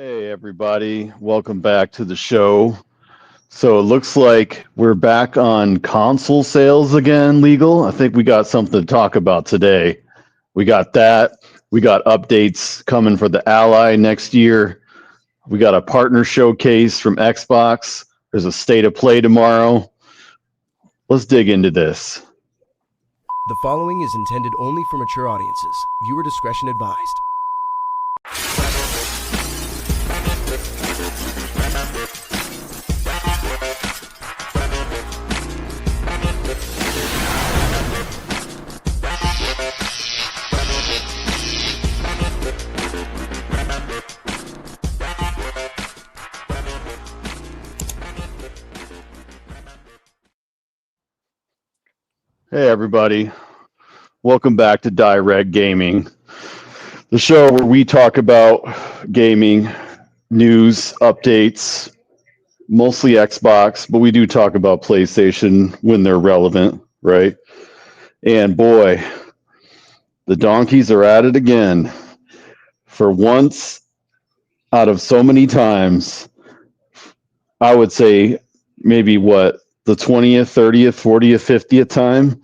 Hey everybody, welcome back to the show. So it looks like we're back on console sales again, legal. I think we got something to talk about today. We got that. We got updates coming for the Ally next year. We got a partner showcase from Xbox. There's a state of play tomorrow. Let's dig into this. The following is intended only for mature audiences. Viewer discretion advised. Hey everybody, welcome back to Di-RRec Gaming, the show where we talk about gaming, news, updates, mostly Xbox, but we do talk about PlayStation when they're relevant, right? And boy, the donkeys are at it again. For once out of so many times, I would say maybe the 20th, 30th, 40th, 50th time,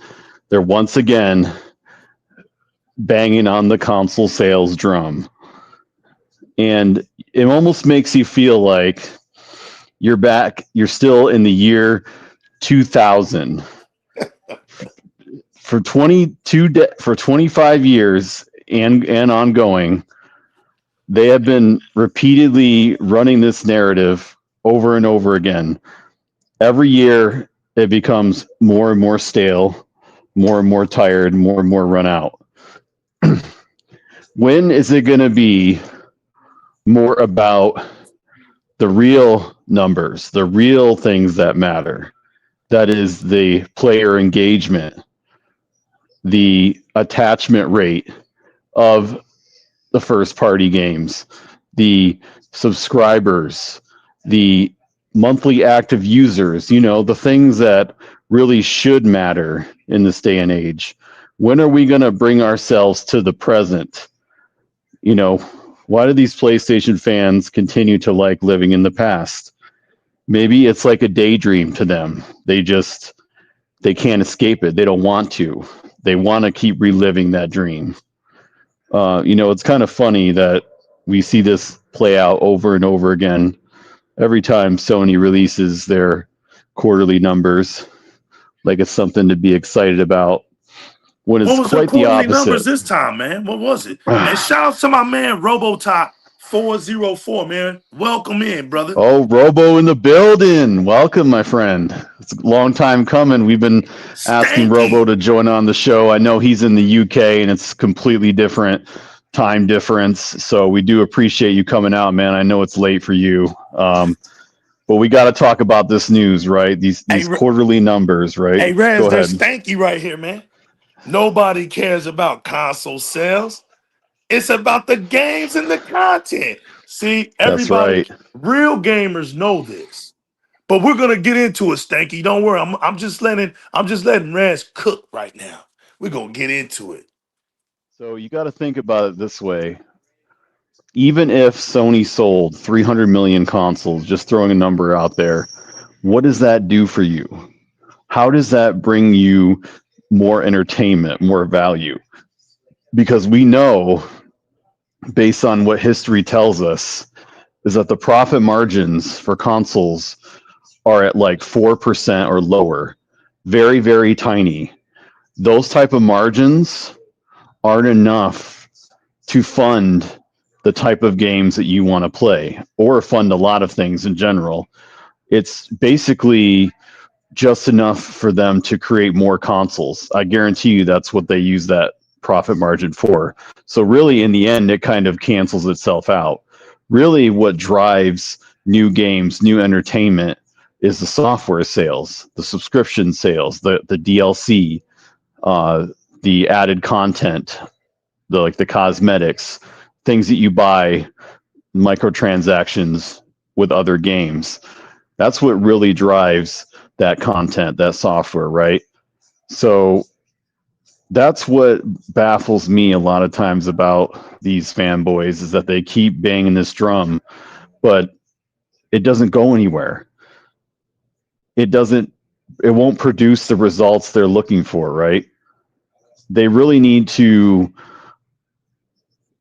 they're once again banging on the console sales drum. And it almost makes you feel like you're back, you're still in the year 2000. For 25 years and ongoing, they have been repeatedly running this narrative over and over again. Every year, it becomes more and more stale, more and more tired, more and more run out. When is it going to be more about the real numbers, the real things that matter? That is the player engagement, the attachment rate of the first-party games, the subscribers, the monthly active users, the things that really should matter in this day and age. When are we going to bring ourselves to the present? Why do these PlayStation fans continue to like living in the past? Maybe it's like a daydream to them. They can't escape it. They don't want to. They want to keep reliving that dream. It's kind of funny that we see this play out over and over again every time Sony releases their quarterly numbers, like it's something to be excited about. When it's quite the opposite. Numbers this time, man? What was it? And shout out to my man Robotop 404, man. Welcome in, brother. Oh, Robo in the building. Welcome, my friend. It's a long time coming. We've been asking Robo to join on the show. I know he's in the UK and it's completely different time difference, so we do appreciate you coming out, man. I know it's late for you, but we got to talk about this news, right? These quarterly numbers, right? Hey, Rez, there's Stanky right here, man. Nobody cares about console sales. It's about the games and the content. See, everybody, real gamers know this, but we're gonna get into it, Stanky. Don't worry. I'm just letting Rez cook right now. We're gonna get into it. So you got to think about it this way. Even if Sony sold 300 million consoles, just throwing a number out there, what does that do for you? How does that bring you more entertainment, more value? Because we know, based on what history tells us, is that the profit margins for consoles are at like 4% or lower. Very, very tiny. Those type of margins aren't enough to fund the type of games that you want to play or fund a lot of things in general. It's basically just enough for them to create more consoles. I guarantee you that's what they use that profit margin for. So really, in the end, it kind of cancels itself out. Really, what drives new games, new entertainment is the software sales, the subscription sales, the DLC, the added content, the cosmetics, things that you buy, microtransactions with other games. That's what really drives that content, that software, right? So That's what baffles me a lot of times about these fanboys is that they keep banging this drum, but it doesn't go anywhere. It doesn't, it won't produce the results they're looking for, right? They really need to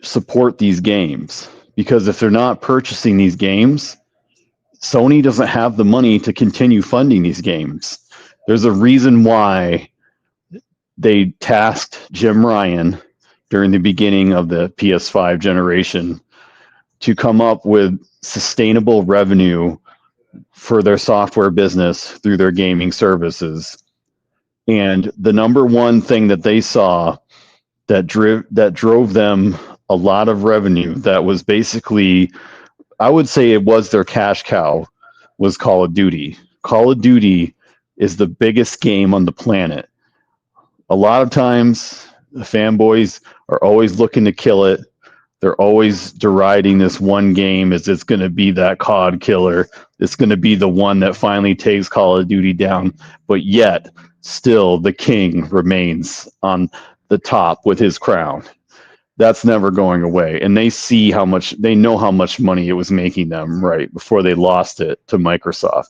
support these games, because if they're not purchasing these games, Sony doesn't have the money to continue funding these games. There's a reason why they tasked Jim Ryan during the beginning of the PS5 generation to come up with sustainable revenue for their software business through their gaming services. And the number one thing that they saw that drove them a lot of revenue, that was basically, I would say it was their cash cow, was Call of Duty. Call of Duty is the biggest game on the planet. A lot of times, the fanboys are always looking to kill it. They're always deriding this one game as it's going to be that COD killer. It's going to be the one that finally takes Call of Duty down. But yet, still, the king remains on the top with his crown. That's never going away. And they see how much, they know how much money it was making them, right, before they lost it to Microsoft.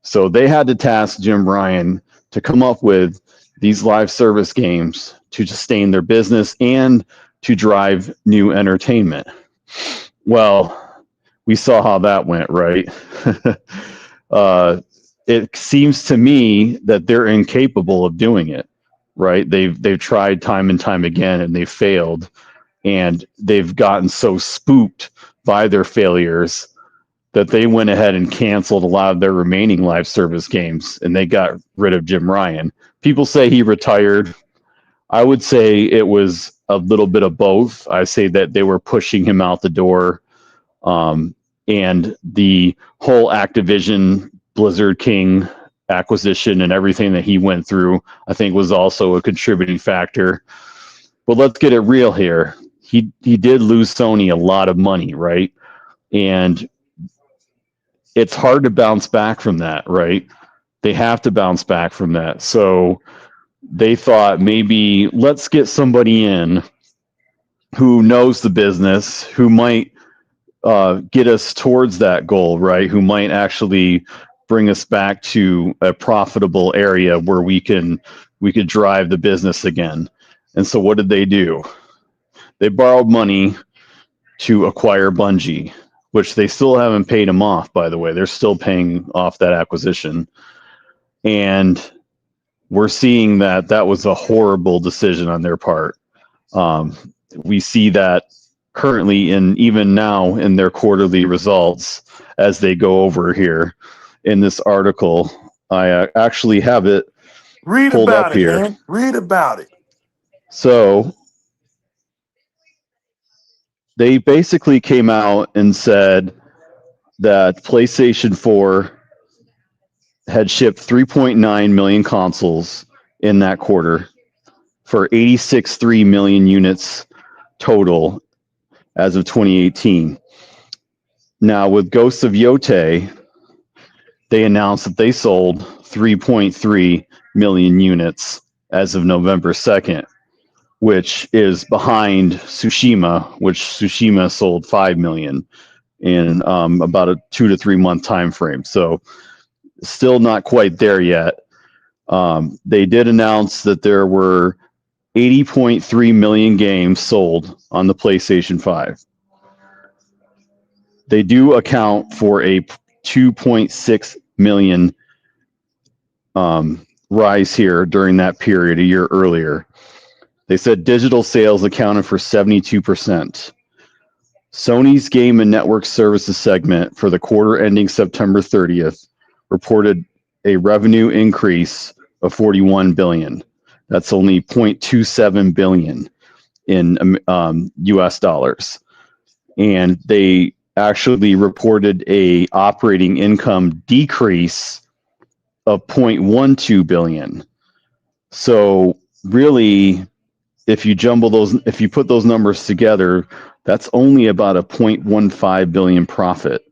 So they had to task Jim Ryan to come up with these live service games to sustain their business and to drive new entertainment. Well, we saw how that went, right? It seems to me that they're incapable of doing it, right? They've tried time and time again and they failed, and they've gotten so spooked by their failures that they went ahead and canceled a lot of their remaining live service games, and they got rid of Jim Ryan. People say he retired. I would say it was a little bit of both. I say that they were pushing him out the door, and the whole Activision Blizzard King acquisition and everything that he went through, I think, was also a contributing factor. But let's get it real here. He did lose Sony a lot of money, right? And it's hard to bounce back from that, right? They have to bounce back from that. So they thought, maybe let's get somebody in who knows the business, who might get us towards that goal, right? Who might actually bring us back to a profitable area where we could drive the business again. And so what did they do? They borrowed money to acquire Bungie, which they still haven't paid them off, by the way. They're still paying off that acquisition. And we're seeing that that was a horrible decision on their part. We see that currently, in even now in their quarterly results, as they go over here in this article. I actually have it pulled up here. Man. Read about it. So they basically came out and said that PlayStation 4 had shipped 3.9 million consoles in that quarter for 86.3 million units total as of 2018. Now, with Ghosts of Yotei, they announced that they sold 3.3 million units as of November 2nd, which is behind Tsushima, which Tsushima sold 5 million in about a 2 to 3 month time frame. So still not quite there yet. They did announce that there were 80.3 million games sold on the PlayStation 5. They do account for a 2.6 million rise here during that period a year earlier. They said digital sales accounted for 72%. Sony's Game and Network Services segment for the quarter ending September 30th reported a revenue increase of 41 billion. That's only 0.27 billion in US dollars. And they actually reported a operating income decrease of 0.12 billion. So really, if you put those numbers together, that's only about a 0.15 billion profit.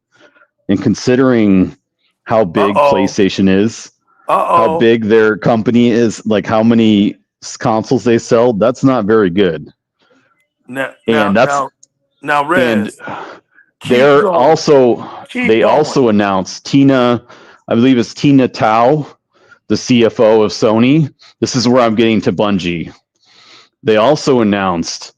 And considering how big PlayStation is, how big their company is, like how many consoles they sell, that's not very good. Now, And and Rez, keep they're going. also Keep they going. also announced Tina, I believe it's Tina Tao, the CFO of Sony. This is where I'm getting to Bungie. They also announced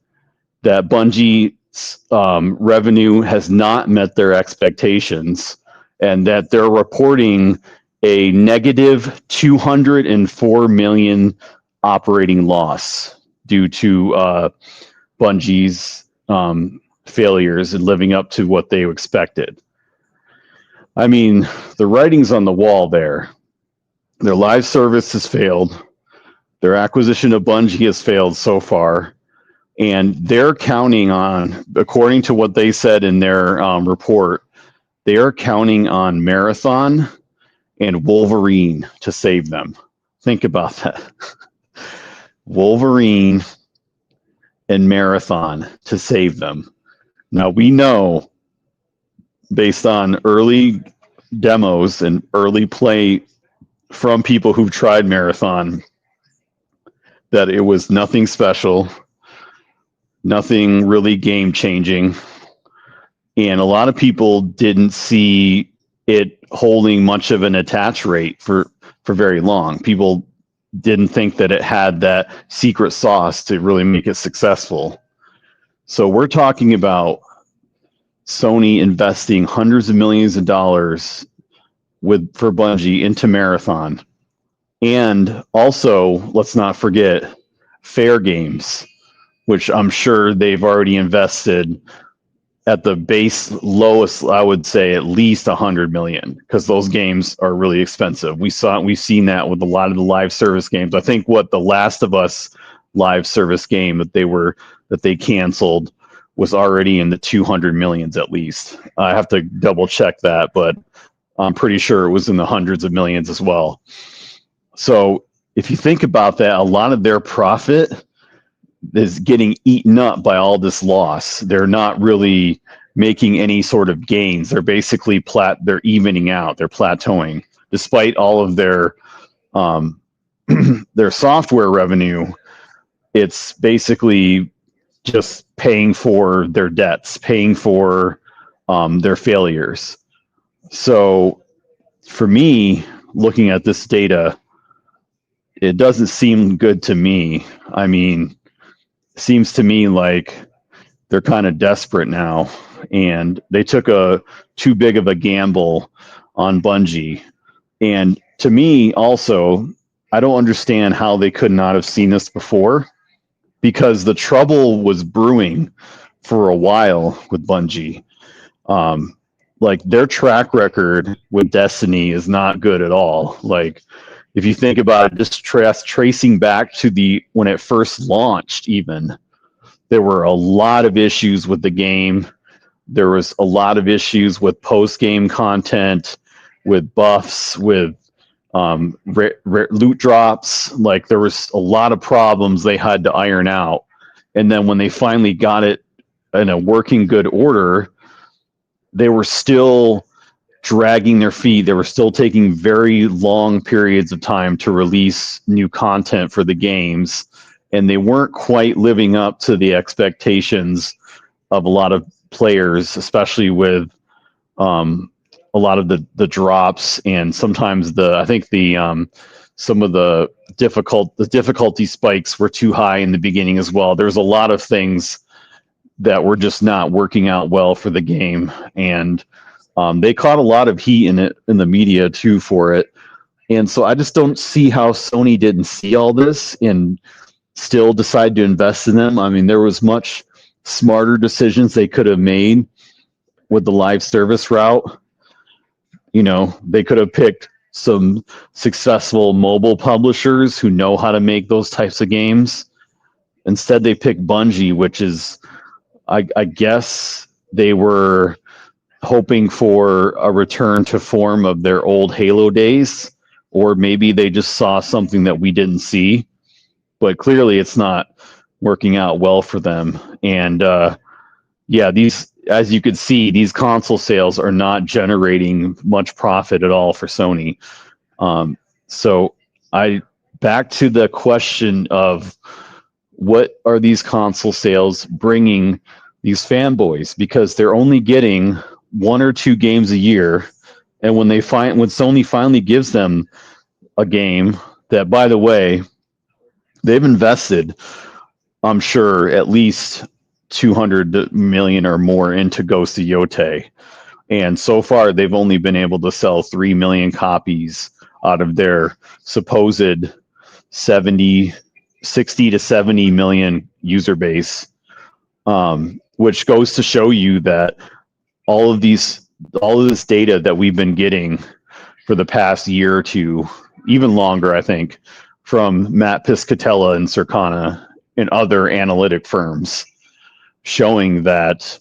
that Bungie's revenue has not met their expectations, and that they're reporting a negative 204 million operating loss due to Bungie's failures and living up to what they expected. I mean, the writing's on the wall there. Their live service has failed. Their acquisition of Bungie has failed so far. And they're counting on, according to what they said in their report, they are counting on Marathon and Wolverine to save them. Think about that. Wolverine and Marathon to save them. Now, we know, based on early demos and early play from people who've tried Marathon, that it was nothing special, nothing really game changing. And a lot of people didn't see it holding much of an attach rate for very long. People didn't think that it had that secret sauce to really make it successful. So we're talking about Sony investing hundreds of millions of dollars for Bungie into Marathon. And also, let's not forget Fair Games, which I'm sure they've already invested at the base lowest, I would say at least 100 million, because those games are really expensive. We've seen that with a lot of the live service games. I think what the Last of Us live service game that they canceled was already in the 200 millions at least. I have to double check that, but I'm pretty sure it was in the hundreds of millions as well. So if you think about that, a lot of their profit is getting eaten up by all this loss. They're not really making any sort of gains. They're basically they're evening out. They're plateauing, despite all of their their software revenue. It's basically just paying for their debts, paying for their failures. So for me, looking at this data, it doesn't seem good to me. I mean, seems to me like they're kind of desperate now, and they took too big of a gamble on Bungie. And to me also, I don't understand how they could not have seen this before, because the trouble was brewing for a while with Bungie. Like, their track record with Destiny is not good at all. Like, if you think about it, just tracing back to when it first launched, even, there were a lot of issues with the game. There was a lot of issues with post-game content, with buffs, with loot drops. Like, there was a lot of problems they had to iron out. And then when they finally got it in a working good order, they were still dragging their feet. They were still taking very long periods of time to release new content for the games, and they weren't quite living up to the expectations of a lot of players, especially with a lot of the drops, and sometimes some of the difficulty spikes were too high in the beginning as well. There's a lot of things that were just not working out well for the game, and they caught a lot of heat in the media too for it. And so I just don't see how Sony didn't see all this and still decide to invest in them. I mean, there was much smarter decisions they could have made with the live service route. You know, they could have picked some successful mobile publishers who know how to make those types of games. Instead, they picked Bungie, which is, I guess they were hoping for a return to form of their old Halo days, or maybe they just saw something that we didn't see. But clearly it's not working out well for them. And as you could see, these console sales are not generating much profit at all for Sony. So I back to the question of what are these console sales bringing these fanboys, because they're only getting 1 or 2 games a year, and when Sony finally gives them a game that, by the way, they've invested, I'm sure, at least 200 million or more into Ghost of Yotei, and so far they've only been able to sell 3 million copies out of their supposed 60 to 70 million user base, which goes to show you that all of this data that we've been getting for the past year or two, even longer, I think, from Matt Piscatella and Circana and other analytic firms, showing that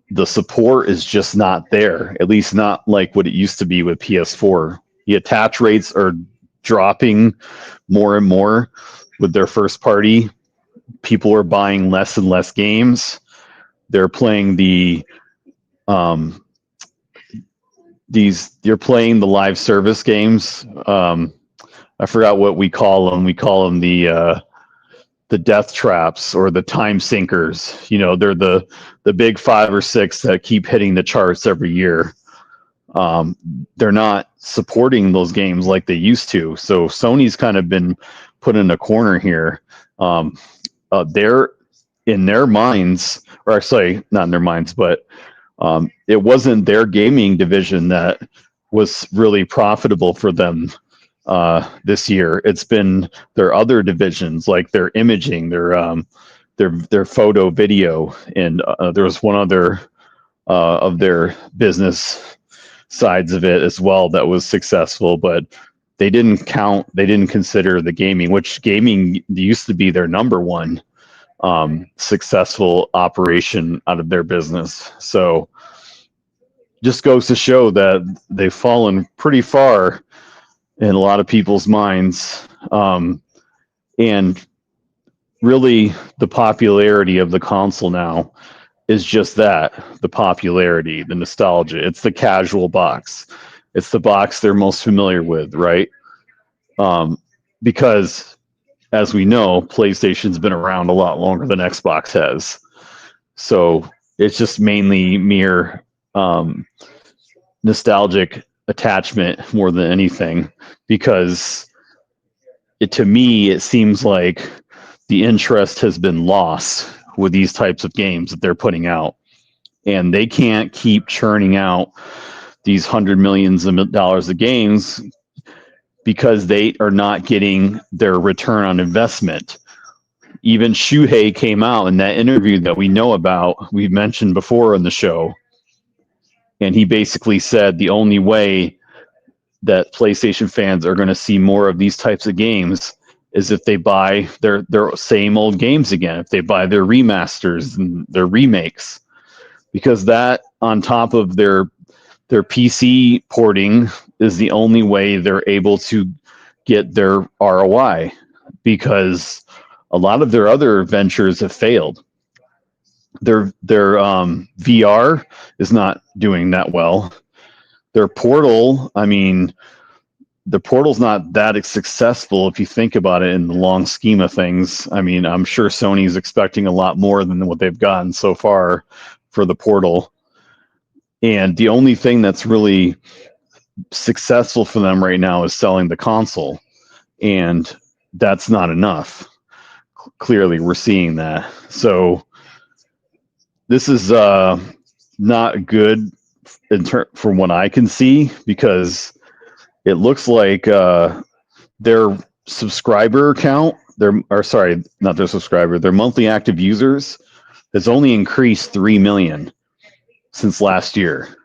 the support is just not there, at least not like what it used to be with PS4. The attach rates are dropping more and more with their first party. People are buying less and less games. They're playing you're playing the live service games. I forgot what we call them. We call them the death traps or the time sinkers. They're the big 5 or 6 that keep hitting the charts every year. They're not supporting those games like they used to. So Sony's kind of been put in a corner here. They're in their minds, or actually not in their minds, but it wasn't their gaming division that was really profitable for them this year. It's been their other divisions, like their imaging, their photo video, and there was one other of their business sides of it as well that was successful, but they didn't consider the gaming, which gaming used to be their number one successful operation out of their business. So just goes to show that they've fallen pretty far in a lot of people's minds. And really the popularity of the console now is just that, the popularity, the nostalgia. It's the casual box. It's the box they're most familiar with, right? Because as we know, PlayStation's been around a lot longer than Xbox has. So it's just mainly mere nostalgic attachment more than anything, because to me, it seems like the interest has been lost with these types of games that they're putting out. And they can't keep churning out these $100 millions of games because they are not getting their return on investment. Even Shuhei came out in that interview that we know about, we've mentioned before on the show, and he basically said the only way that PlayStation fans are going to see more of these types of games is if they buy their same old games again, if they buy their remasters and their remakes, because that, on top of their PC porting, is the only way they're able to get their ROI, because a lot of their other ventures have failed. Their VR is not doing that well. Their Portal, the Portal's not that successful if you think about it in the long scheme of things. I'm sure Sony's expecting a lot more than what they've gotten so far for the Portal. And the only thing that's really successful for them right now is selling the console. And that's not enough. Clearly, we're seeing that. So this is not good from what I can see, because it looks like their subscriber count, their monthly active users has only increased 3 million since last year.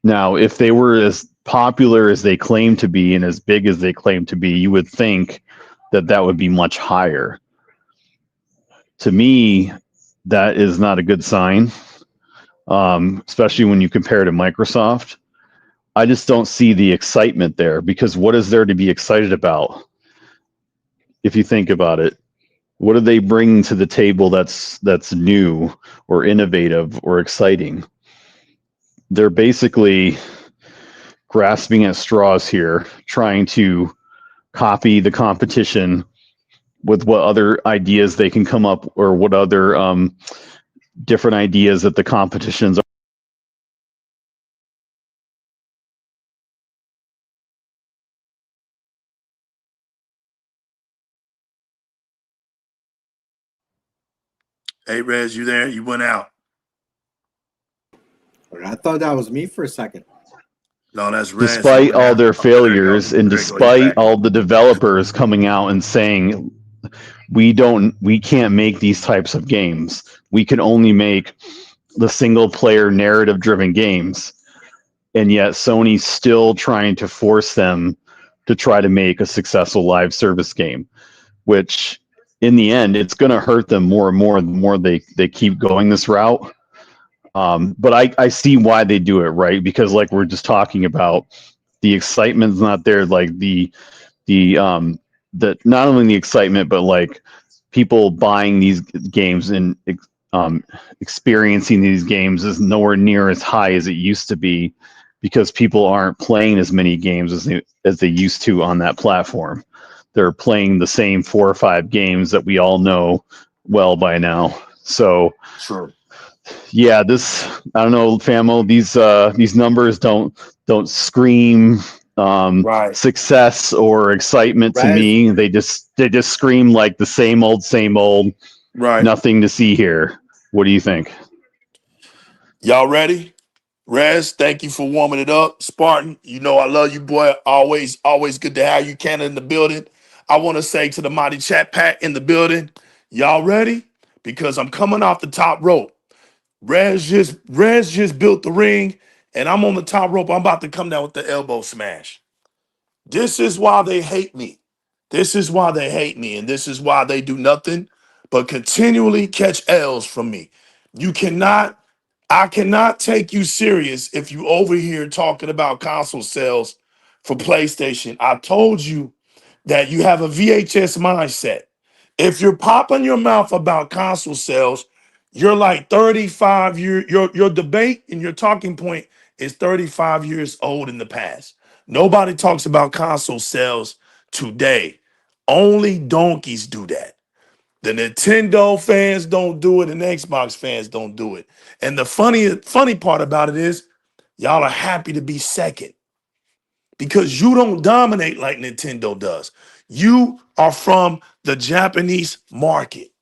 Now, if they were as popular as they claim to be and as big as they claim to be, you would think that would be much higher. To me, that is not a good sign, especially when you compare to Microsoft. I just don't see the excitement there, because what is there to be excited about? If you think about it, what are they bringing to the table that's new or innovative or exciting? They're basically grasping at straws here, trying to copy the competition with what other ideas they can come up, or what other different ideas that the competitions are. Hey, Rez, you there? You went out. I thought that was me for a second. No, that's Rez. Despite all their failures, and There you go, you're despite back. all the developers coming out and saying, we can't make these types of games. We can only make the single player narrative driven games. And yet Sony's still trying to force them to try to make a successful live service game, which in the end, it's going to hurt them more and more the more they keep going this route. But I see why they do it, right? Because like we're just talking about, the excitement's not there. Like the not only the excitement, but like people buying these games and experiencing these games is nowhere near as high as it used to be, because people aren't playing as many games as they used to on that platform. They're playing the same 4 or 5 games that we all know well by now. So Sure. yeah, I don't know, Famo, these numbers don't scream Right. success or excitement to me. They just scream like the same old, Right. nothing to see here. What do you think? Y'all ready? Rez, thank you for warming it up. Spartan, you know I love you, boy. Always good to have you, Canada, in the building. I want to say to the mighty chat pack in the building, y'all ready? Because I'm coming off the top rope. Rez just built the ring, and I'm on the top rope. I'm about to come down with the elbow smash. This is why they hate me. This is why they hate me, and this is why they do nothing but continually catch L's from me. I cannot take you serious if you over here talking about console sales for PlayStation. I told you that you have a VHS mindset. If you're popping your mouth about console sales, you're like 35 your debate and your talking point is 35 years old in the past. Nobody talks about console sales today. Only donkeys do that. The Nintendo fans don't do it, and the Xbox fans don't do it. And the funny part about it is, y'all are happy to be second because you don't dominate like Nintendo does. You are from the Japanese market.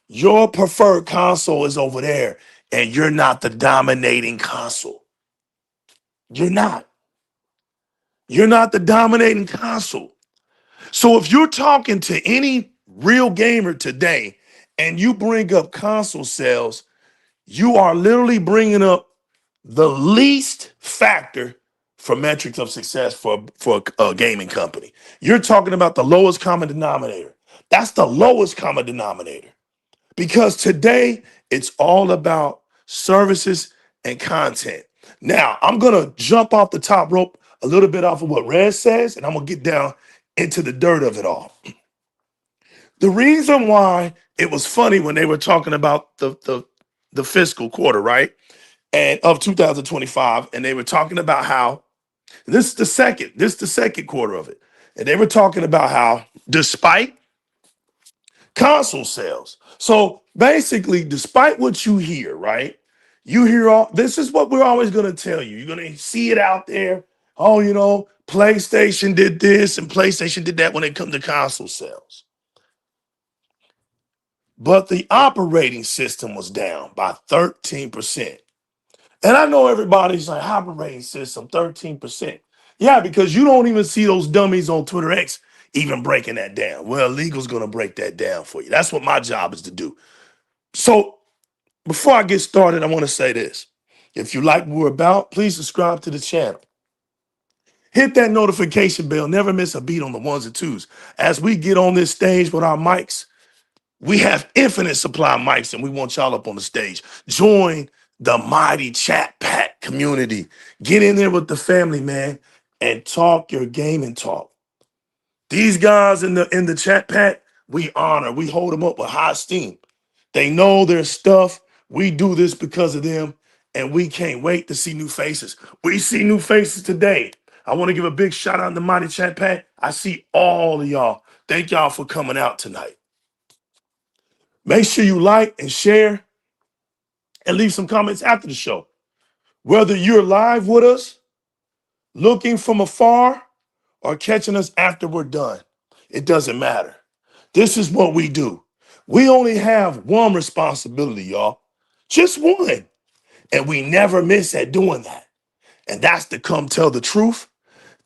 Your preferred console is over there, and you're not the dominating console. You're not. You're not the dominating console. So if you're talking to any real gamer today and you bring up console sales, you are literally bringing up the least factor for metrics of success for a gaming company. You're talking about the lowest common denominator. That's the lowest common denominator. Because today it's all about services and content. Now, I'm going to jump off the top rope a little bit off of what Rez says, and I'm going to get down into the dirt of it all. The reason why it was funny when they were talking about the fiscal quarter, right? And of 2025, and they were talking about how this is the second quarter of it. And they were talking about how despite console sales. So basically, despite what you hear, right? You hear all this is what we're always going to tell you. You're going to see it out there. Oh, PlayStation did this and PlayStation did that when it comes to console sales. But the operating system was down by 13%. And I know everybody's like, operating system, 13%. Yeah, because you don't even see those dummies on Twitter X even breaking that down. Well, legal's going to break that down for you. That's what my job is to do. So before I get started, I want to say this. If you like what we're about, please subscribe to the channel. Hit that notification bell. Never miss a beat on the ones and twos. As we get on this stage with our mics, we have infinite supply of mics, and we want y'all up on the stage. Join the mighty chat pack community. Get in there with the family, man, and talk your gaming talk. These guys in the chat pack, we honor. We hold them up with high esteem. They know their stuff. We do this because of them, and we can't wait to see new faces. We see new faces today. I want to give a big shout out to Mighty Chat Pack. I see all of y'all. Thank y'all for coming out tonight. Make sure you like and share and leave some comments after the show. Whether you're live with us, looking from afar, or catching us after we're done, it doesn't matter. This is what we do. We only have one responsibility, y'all. Just one. And we never miss at doing that. And that's to come tell the truth,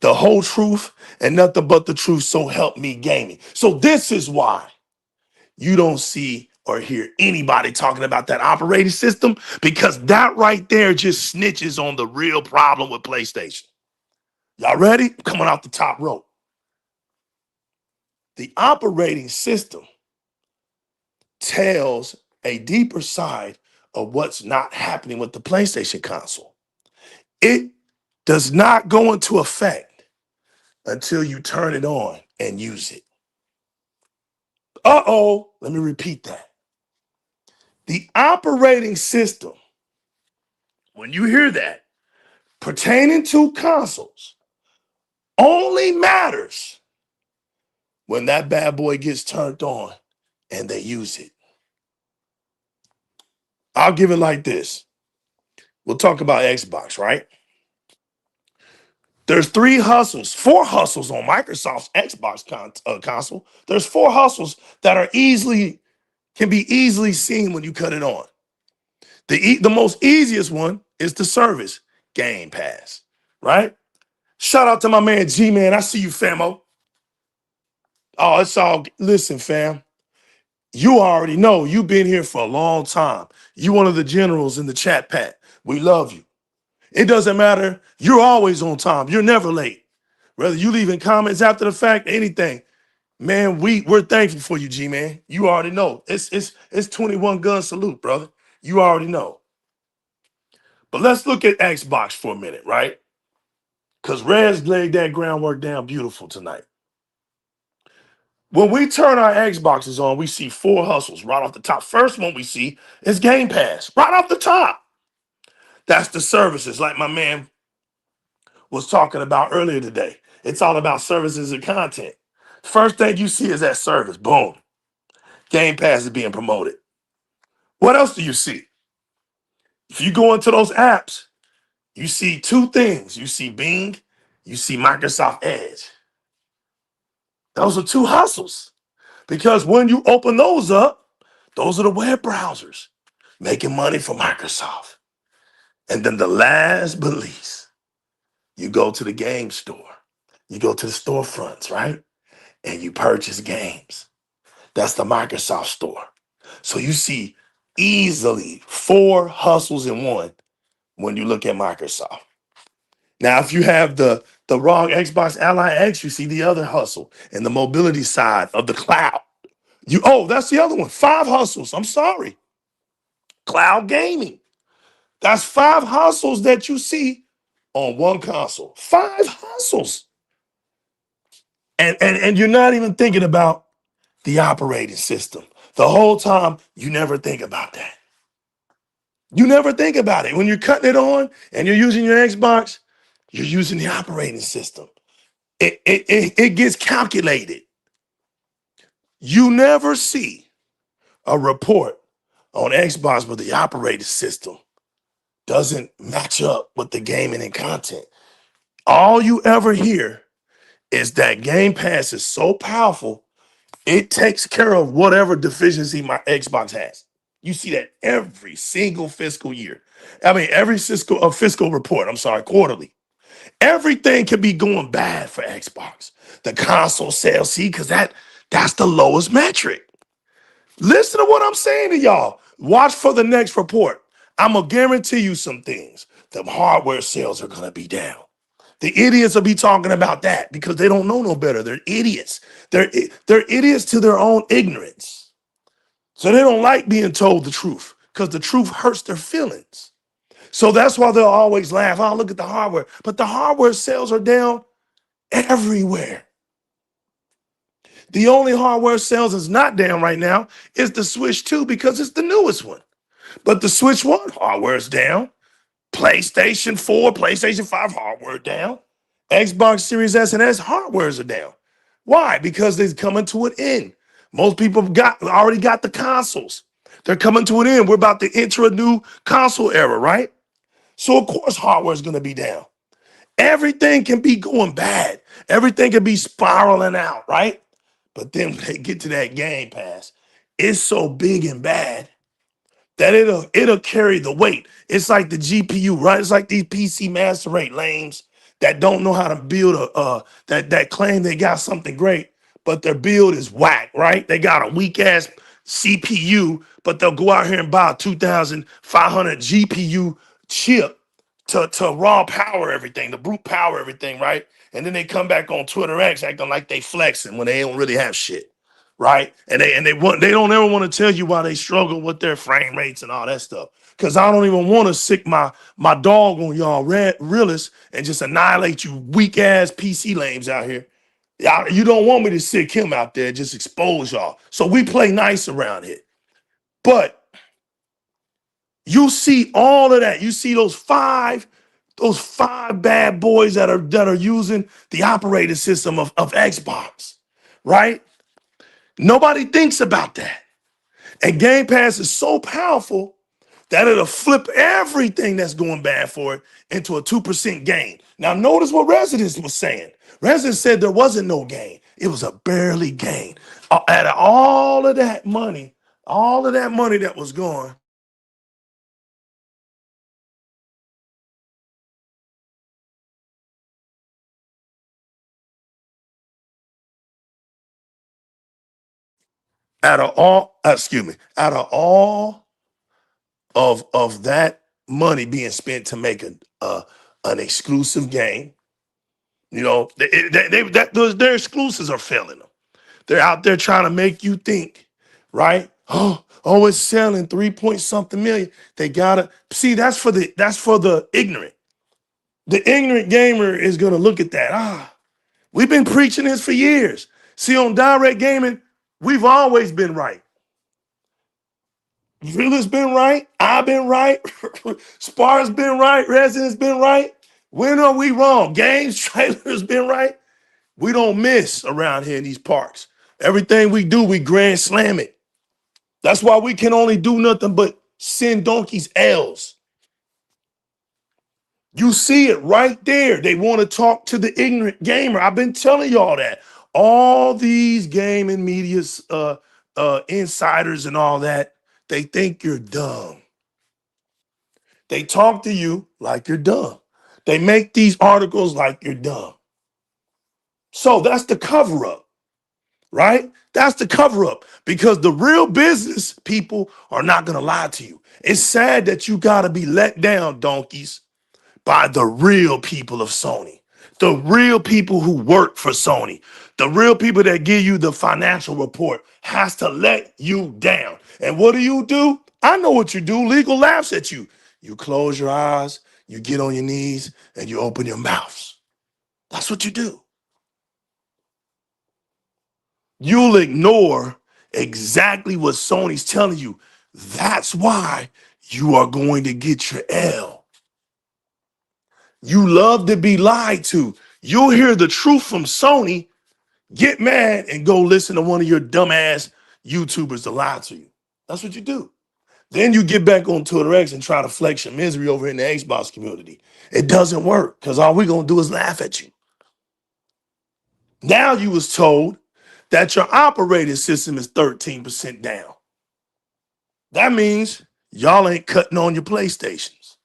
the whole truth, and nothing but the truth, so help me gaming. So this is why you don't see or hear anybody talking about that operating system, because that right there just snitches on the real problem with PlayStation. Y'all ready? Coming off the top rope. The operating system tells a deeper side of what's not happening with the PlayStation console. It does not go into effect until you turn it on and use it. Uh-oh, let me repeat that. The operating system, when you hear that, pertaining to consoles, only matters when that bad boy gets turned on and they use it. I'll give it like this. We'll talk about Xbox, right? There's four hustles on Microsoft's Xbox console. There's four hustles that can be easily seen when you cut it on. The most easiest one is the service, Game Pass, right? Shout out to my man G-Man. I see you, famo. Oh, it's all, listen, fam. You already know you've been here for a long time. You one of the generals in the chat pack. We love you. It doesn't matter. You're always on time. You're never late. Whether you leaving comments after the fact, anything, man, we're thankful for you, G-Man. You already know. It's 21 gun salute, brother. You already know. But let's look at Xbox for a minute, right? Because Rez laid that groundwork down beautiful tonight. When we turn our Xboxes on, we see four hustles right off the top. First one we see is Game Pass, right off the top. That's the services, like my man was talking about earlier today. It's all about services and content. First thing you see is that service. Boom. Game Pass is being promoted. What else do you see? If you go into those apps, you see two things. You see Bing, you see Microsoft Edge. Those are two hustles. Because when you open those up, those are the web browsers making money for Microsoft. And then the last but least, you go to the game store. You go to the storefronts, right? And you purchase games. That's the Microsoft store. So you see easily four hustles in one when you look at Microsoft. Now, if you have the wrong Xbox Ally X, you see the other hustle and the mobility side of the cloud. That's the other one. 5 hustles. I'm sorry. Cloud gaming. That's 5 hustles that you see on one console. 5 hustles. And you're not even thinking about the operating system. The whole time, you never think about that. You never think about it. When you're cutting it on and you're using your Xbox, you're using the operating system. It gets calculated. You never see a report on Xbox where the operating system doesn't match up with the gaming and content. All you ever hear is that Game Pass is so powerful, it takes care of whatever deficiency my Xbox has. You see that every single fiscal year. I mean, every fiscal report, quarterly. Everything can be going bad for Xbox. The console sales, see, because that's the lowest metric. Listen to what I'm saying to y'all. Watch for the next report. I'm going to guarantee you some things. The hardware sales are going to be down. The idiots will be talking about that because they don't know no better. They're idiots. They're idiots to their own ignorance. So they don't like being told the truth because the truth hurts their feelings. So that's why they'll always laugh. Oh, look at the hardware. But the hardware sales are down everywhere. The only hardware sales that's not down right now is the Switch 2 because it's the newest one. But the Switch 1 hardware is down. PlayStation 4, PlayStation 5 hardware down. Xbox Series S and S hardwares are down. Why? Because they're coming to an end. Most people already got the consoles. They're coming to an end. We're about to enter a new console era, right? So of course hardware is going to be down. Everything can be going bad. Everything can be spiraling out, right? But then when they get to that Game Pass, it's so big and bad that it'll carry the weight. It's like the GPU, right? It's like these PC master race lames that don't know how to build that claim they got something great, but their build is whack, right? They got a weak ass CPU, but they'll go out here and buy a 2,500 GPU chip to raw power everything, to brute power everything, right? And then they come back on Twitter X acting like they flexing when they don't really have shit. Right, and they don't ever want to tell you why they struggle with their frame rates and all that stuff. Because I don't even want to sick my dog on y'all realists and just annihilate you weak ass PC lames out here. Y'all, you don't want me to sick him out there, just expose y'all. So we play nice around here. But you see all of that. You see those five bad boys that are using the operating system of Xbox, right? Nobody thinks about that. And Game Pass is so powerful that it'll flip everything that's going bad for it into a 2% gain. Now, notice what Residence was saying. Residence said there wasn't no gain. It was a barely gain. Out of all of that money that was gone, out of all of that money being spent to make an exclusive game, you know, their exclusives are failing them. They're out there trying to make you think, right? Oh, it's selling 3 something million. They gotta see that's for the ignorant. The ignorant gamer is gonna look at that. We've been preaching this for years. See, on direct gaming, we've always been right. Real's been right. I've been right. Spar's been right. Resident's been right. When are we wrong? Games Trailer's been right. We don't miss around here in these parks. Everything we do, we grand slam it. That's why we can only do nothing but send donkeys L's. You see it right there. They want to talk to the ignorant gamer. I've been telling y'all that. All these gaming media insiders and all that, they think you're dumb. They talk to you like you're dumb. They make these articles like you're dumb. So that's the cover up, right? That's the cover up because the real business people are not going to lie to you. It's sad that you got to be let down, donkeys, by the real people of Sony, the real people who work for Sony, the real people that give you the financial report has to let you down. And what do? I know what you do. Legal laughs at you. You close your eyes, you get on your knees, and you open your mouths. That's what you do. You'll ignore exactly what Sony's telling you. That's why you are going to get your L. You love to be lied to. You'll hear the truth from Sony, get mad, and go listen to one of your dumbass YouTubers to lie to you. That's what you do. Then you get back on Twitter X and try to flex your misery over in the Xbox community. It doesn't work because all we're going to do is laugh at you. Now you was told that your operating system is 13% down. That means y'all ain't cutting on your PlayStations.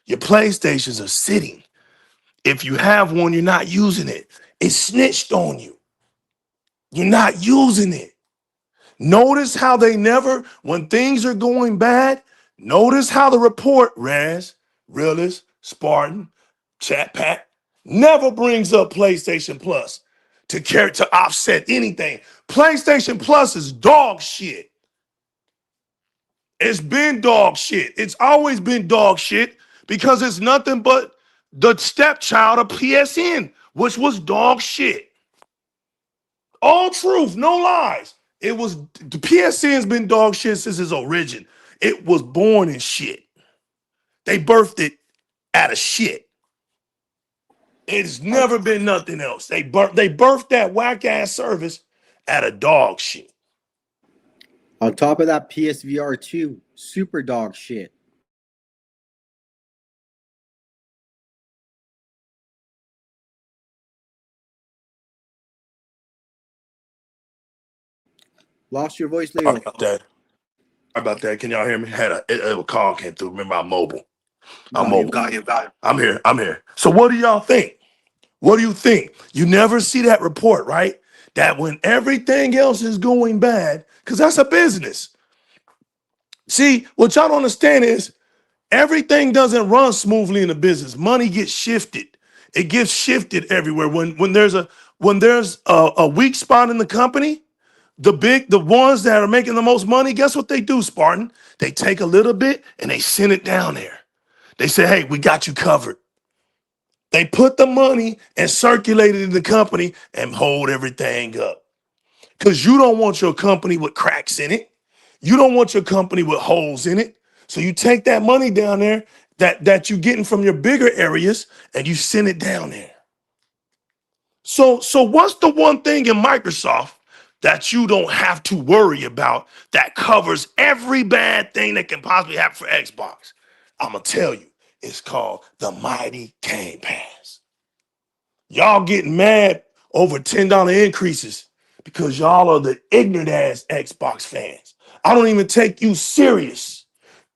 Your PlayStations are sitting. If you have one, you're not using it. It's snitched on you. You're not using it. Notice how they never, when things are going bad, notice how the report, Realist, Spartan, Chat Pack, never brings up PlayStation Plus to offset anything. PlayStation Plus is dog shit. It's been dog shit. It's always been dog shit because it's nothing but the stepchild of PSN, which was dog shit. All truth, no lies. It was the PSN's been dog shit since its origin. It was born in shit. They birthed it out of shit. It's never been nothing else. They birthed that whack ass service out of dog shit. On top of that, PSVR 2, super dog shit. Lost your voice, Leo. Sorry about that. Can y'all hear me? Had a call came through. Remember, I'm mobile. I'm mobile. Got you. I'm here. So what do y'all think? What do you think? You never see that report, right? That when everything else is going bad, because that's a business. See, what y'all don't understand is everything doesn't run smoothly in a business. Money gets shifted. It gets shifted everywhere. When there's a weak spot in the company, the ones that are making the most money, guess what they do, Spartan? They take a little bit and they send it down there. They say, hey, we got you covered. They put the money and circulate it in the company and hold everything up. Because you don't want your company with cracks in it. You don't want your company with holes in it. So you take that money down there that you're getting from your bigger areas and you send it down there. So what's the one thing in Microsoft that you don't have to worry about that covers every bad thing that can possibly happen for Xbox? I'm going to tell you, it's called the mighty Game Pass. Y'all getting mad over $10 increases because y'all are the ignorant ass Xbox fans. I don't even take you serious.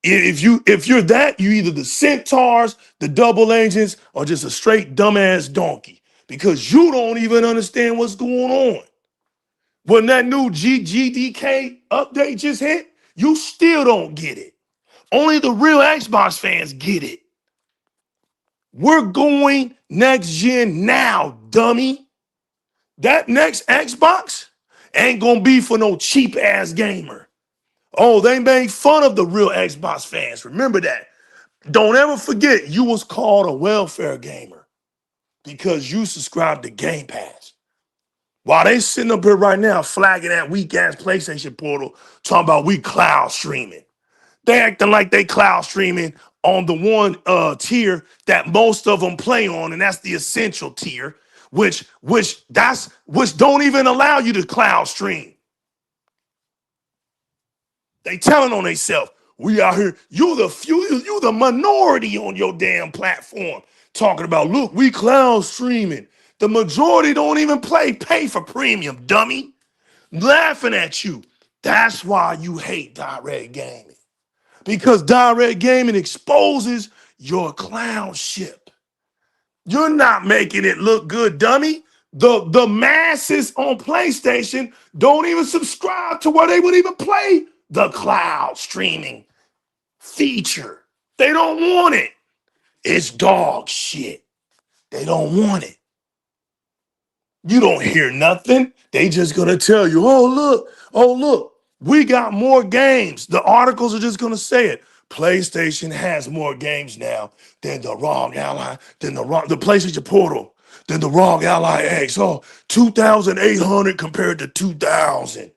If you're that, you either the centaurs, the double agents, or just a straight dumbass donkey because you don't even understand what's going on. When that new GDK update just hit, you still don't get it. Only the real Xbox fans get it. We're going next gen now, dummy. That next Xbox ain't gonna be for no cheap ass gamer. Oh, they made fun of the real Xbox fans. Remember that. Don't ever forget you was called a welfare gamer because you subscribed to Game Pass. While they sitting up here right now flagging that weak ass PlayStation portal, talking about we cloud streaming. They acting like they cloud streaming on the one tier that most of them play on, and that's the essential tier, which don't even allow you to cloud stream. They telling on themselves, we out here, you the minority on your damn platform, talking about, look, we cloud streaming. The majority don't even pay for premium, dummy. Laughing at you. That's why you hate DIRREC gaming. Because DIRREC gaming exposes your clownship. You're not making it look good, dummy. The masses on PlayStation don't even subscribe to where they would even play the cloud streaming feature. They don't want it. It's dog shit. They don't want it. You don't hear nothing. They just gonna tell you, oh look, we got more games. The articles are just gonna say it. PlayStation has more games now than the wrong ally, than the PlayStation Portal, than the wrong Ally X. Oh, 2,800 compared to 2,000.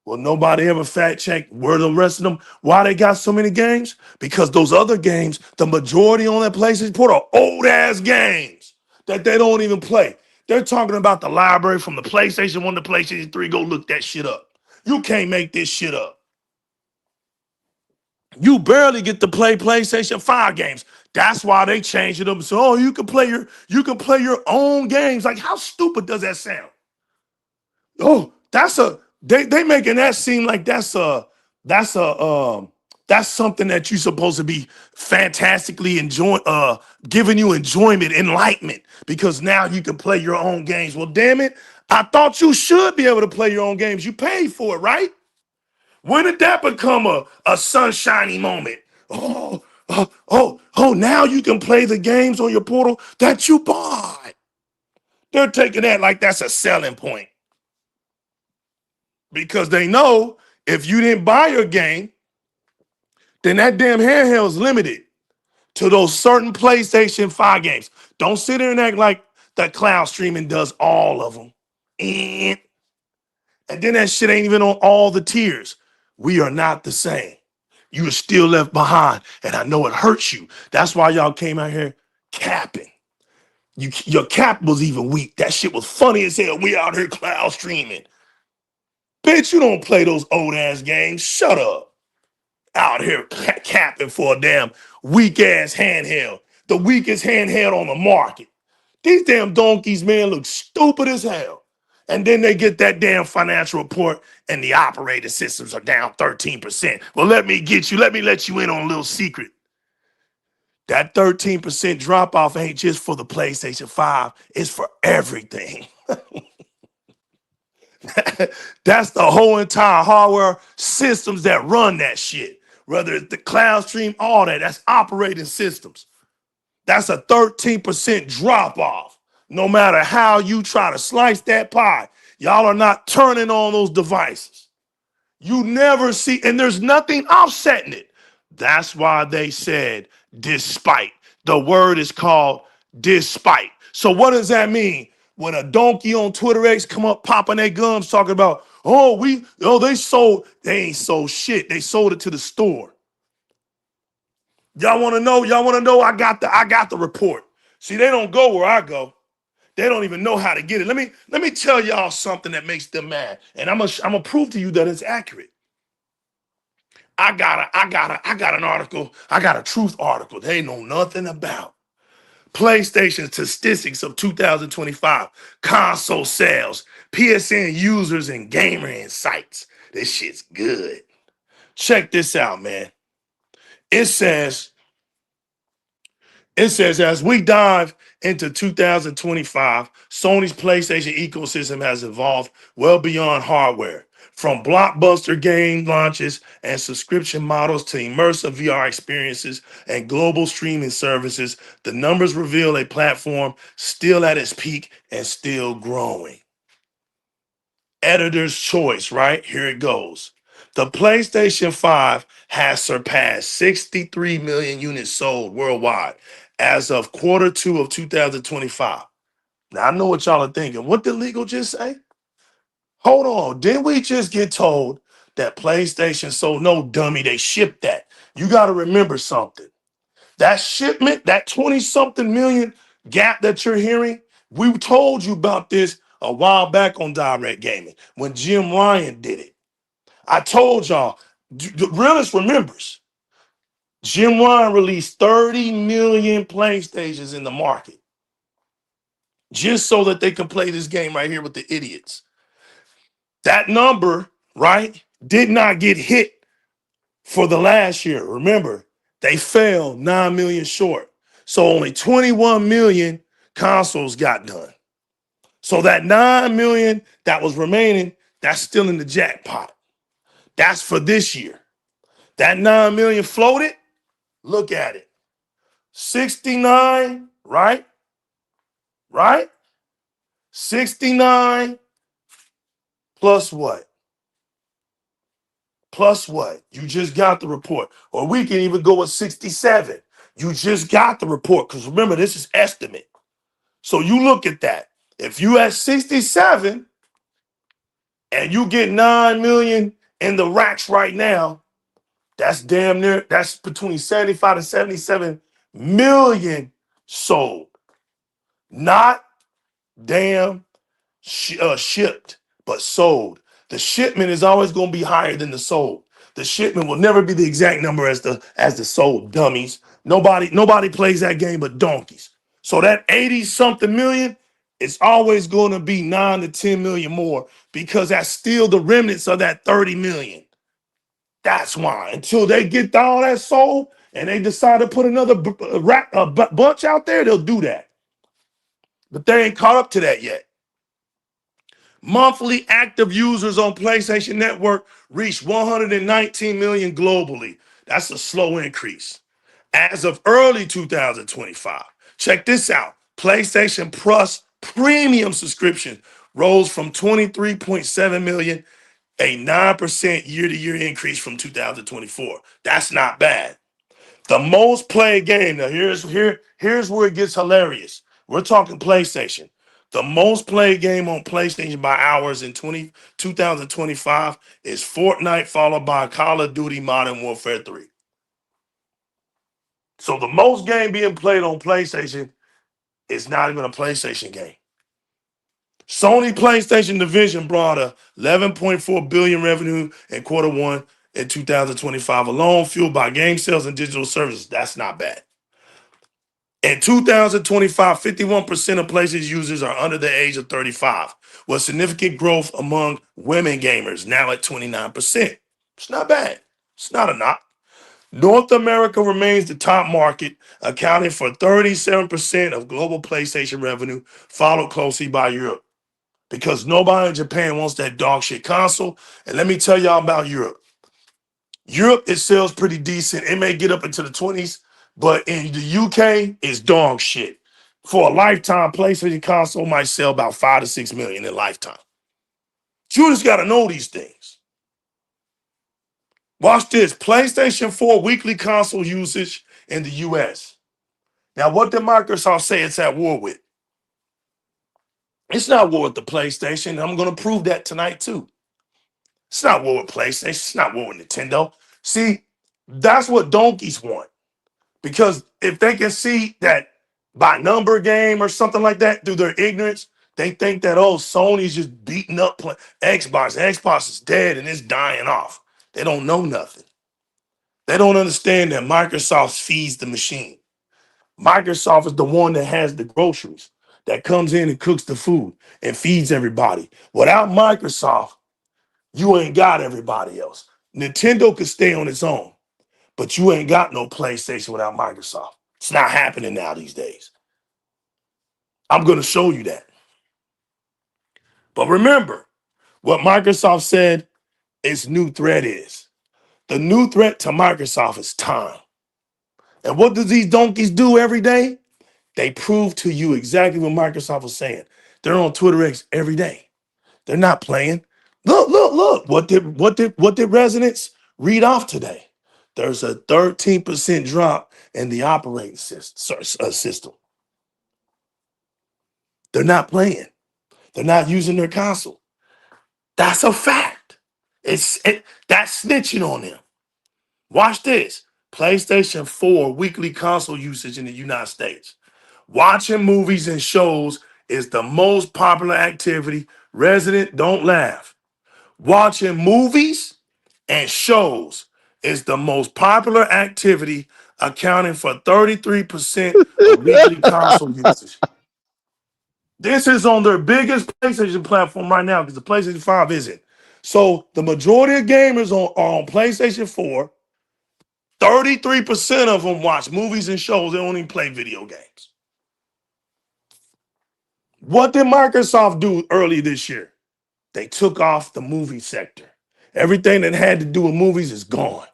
Well, nobody ever fact checked where the rest of them, why they got so many games? Because those other games, the majority on that PlayStation Portal are old ass games that they don't even play. They're talking about the library from the PlayStation 1 to PlayStation 3. Go look that shit up. You can't make this shit up. You barely get to play PlayStation 5 games. That's why they changed them. So you can play your own games. Like, how stupid does that sound? Oh, they making that seem like that's something that you're supposed to be fantastically enjoying, giving you enjoyment, enlightenment, because now you can play your own games. Well, damn it, I thought you should be able to play your own games. You paid for it, right? When did that become a sunshiny moment? Now you can play the games on your portal that you bought. They're taking that like that's a selling point. Because they know if you didn't buy your game, then that damn handheld is limited to those certain PlayStation 5 games. Don't sit there and act like that cloud streaming does all of them. And then that shit ain't even on all the tiers. We are not the same. You are still left behind, and I know it hurts you. That's why y'all came out here capping. Your cap was even weak. That shit was funny as hell. We out here cloud streaming. Bitch, you don't play those old ass games. Shut up. Out here capping for a damn weak ass handheld. The weakest handheld on the market. These damn donkeys, man, look stupid as hell. And then they get that damn financial report and the operating systems are down 13%. Well, let me let you in on a little secret. That 13% drop off ain't just for the PlayStation 5, it's for everything. That's the whole entire hardware systems that run that shit. Whether it's the cloud stream, all that's operating systems. That's a 13% drop off. No matter how you try to slice that pie, y'all are not turning on those devices. You never see, and there's nothing offsetting it. That's why they said despite. The word is called despite. So what does that mean? When a donkey on Twitter X come up popping their gums talking about, they ain't sold shit. They sold it to the store. Y'all want to know? I got the report. See, they don't go where I go. They don't even know how to get it. Let me tell y'all something that makes them mad. And I'm gonna prove to you that it's accurate. I got an article. I got a truth article they know nothing about. PlayStation statistics of 2025, console sales, PSN users, and gamer insights. This shit's good. Check this out, man. It says, as we dive into 2025, Sony's PlayStation ecosystem has evolved well beyond hardware. From blockbuster game launches and subscription models to immersive VR experiences and global streaming services, the numbers reveal a platform still at its peak and still growing. Editor's choice, right? Here it goes. The PlayStation 5 has surpassed 63 million units sold worldwide as of Q2 of 2025. Now, I know what y'all are thinking. What did Legal just say? Hold on. Didn't we just get told that PlayStation sold? No, dummy, they shipped that. You got to remember something. That shipment, that 20-something million gap that you're hearing, we told you about this a while back on Direct Gaming when Jim Ryan did it. I told y'all, the realist remembers. Jim Ryan released 30 million PlayStations in the market just so that they can play this game right here with the idiots. That number, right, did not get hit for the last year. Remember, they fell 9 million short. So only 21 million consoles got done. So that 9 million that was remaining, that's still in the jackpot. That's for this year. That 9 million floated, look at it. 69, right? Right? 69 plus what? Plus what? You just got the report. Or we can even go with 67. You just got the report. Because remember, this is estimate. So you look at that. If you at 67 and you get 9 million in the racks right now, that's damn near, that's between 75 to 77 million sold. Not damn shipped, but sold. The shipment is always going to be higher than the sold. The shipment will never be the exact number as the sold, dummies. Nobody plays that game but donkeys. So that 80 something million is always going to be 9 to 10 million more because that's still the remnants of that 30 million. That's why until they get all that sold and they decide to put another bunch out there, they'll do that. But they ain't caught up to that yet. Monthly active users on PlayStation Network reached 119 million globally. That's a slow increase. As of early 2025, check this out. PlayStation Plus premium subscription rose from 23.7 million, a 9% year-to-year increase from 2024. That's not bad. The most played game, now here's where it gets hilarious. We're talking PlayStation. The most played game on PlayStation by hours in 2025 is Fortnite, followed by Call of Duty Modern Warfare 3. So the most game being played on PlayStation It's not even a PlayStation game. Sony PlayStation division brought a 11.4 billion revenue in quarter one in 2025 alone, fueled by game sales and digital services. That's not bad. In 2025, 51% of PlayStation users are under the age of 35, with significant growth among women gamers, now at 29%. It's not bad. It's not a knock. North America remains the top market, accounting for 37% of global PlayStation revenue, followed closely by Europe. Because nobody in Japan wants that dog shit console. And let me tell y'all about Europe. Europe, it sells pretty decent. It may get up into the 20s, but in the UK, it's dog shit. For a lifetime, PlayStation console might sell about 5 to 6 million in lifetime. You just got to know these things. Watch this. PlayStation 4 weekly console usage in the US. Now, what did Microsoft say it's at war with? It's not war with the PlayStation. I'm going to prove that tonight, too. It's not war with PlayStation. It's not war with Nintendo. See, that's what donkeys want. Because if they can see that by number game or something like that through their ignorance, they think that, oh, Sony's just beating up Xbox. Xbox is dead and it's dying off. They don't know nothing. They don't understand that Microsoft feeds the machine. Microsoft is the one that has the groceries, that comes in and cooks the food and feeds everybody. Without Microsoft, you ain't got everybody else. Nintendo could stay on its own, but you ain't got no PlayStation without Microsoft. It's not happening now these days. I'm going to show you that. But remember, what Microsoft said its new threat is. The new threat to Microsoft is time. And what do these donkeys do every day? They prove to you exactly what Microsoft was saying. They're on Twitter X every day. They're not playing. Look. What did Resonance read off today? There's a 13% drop in the operating system. They're not playing. They're not using their console. That's a fact. That's snitching on them. Watch this. PlayStation 4 weekly console usage in the United States. Watching movies and shows is the most popular activity. Resident, don't laugh. Watching movies and shows is the most popular activity, accounting for 33% of weekly console usage. This is on their biggest PlayStation platform right now because the PlayStation 5 isn't. So the majority of gamers are on PlayStation 4. 33% of them watch movies and shows. They don't even play video games. What did Microsoft do early this year? They took off the movie sector. Everything that had to do with movies is gone.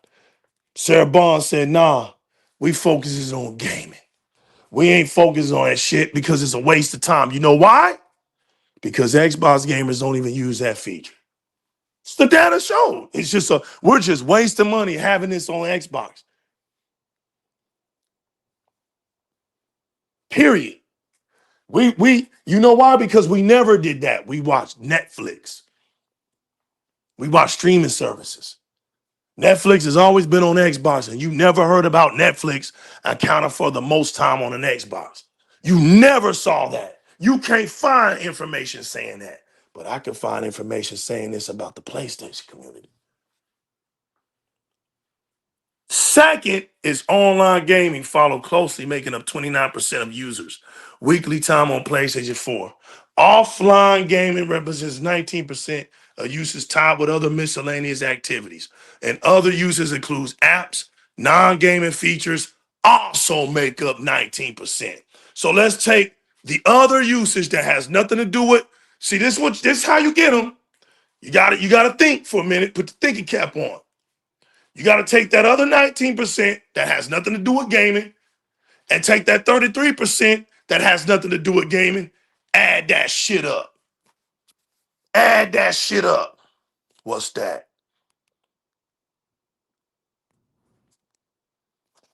Sarah Bond said, nah, we focuses on gaming. We ain't focused on that shit because it's a waste of time. You know why? Because Xbox gamers don't even use that feature. It's the data show. It's just we're just wasting money having this on Xbox. Period. You know why? Because we never did that. We watched Netflix. We watched streaming services. Netflix has always been on Xbox, and you never heard about Netflix accounting for the most time on an Xbox. You never saw that. You can't find information saying that. But I can find information saying this about the PlayStation community. Second is online gaming, followed closely, making up 29% of users. Weekly time on PlayStation 4. Offline gaming represents 19% of users, tied with other miscellaneous activities. And other uses includes apps, non-gaming features, also make up 19%. So let's take the other usage that has nothing to do with, see, this is how you get them. You gotta think for a minute, put the thinking cap on. You got to take that other 19% that has nothing to do with gaming and take that 33% that has nothing to do with gaming, add that shit up. Add that shit up. What's that?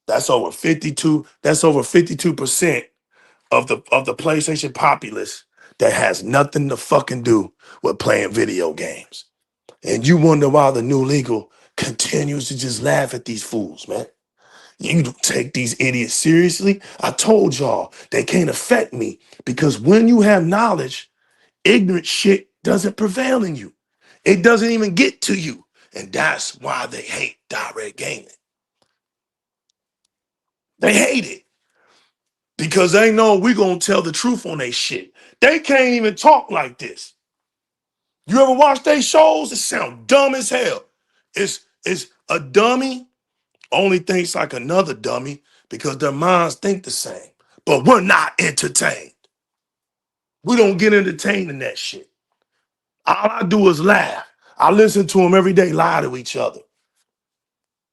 That's over 52. That's over 52% of the PlayStation populace that has nothing to fucking do with playing video games. And you wonder why the new legal continues to just laugh at these fools, man. You don't take these idiots seriously. I told y'all they can't affect me because when you have knowledge, ignorant shit doesn't prevail in you. It doesn't even get to you. And that's why they hate direct gaming. They hate it because they know we're going to tell the truth on their shit. They can't even talk like this. You ever watch their shows? It sound dumb as hell. It's a dummy only thinks like another dummy because their minds think the same. But we're not entertained. We don't get entertained in that shit. All I do is laugh. I listen to them every day lie to each other.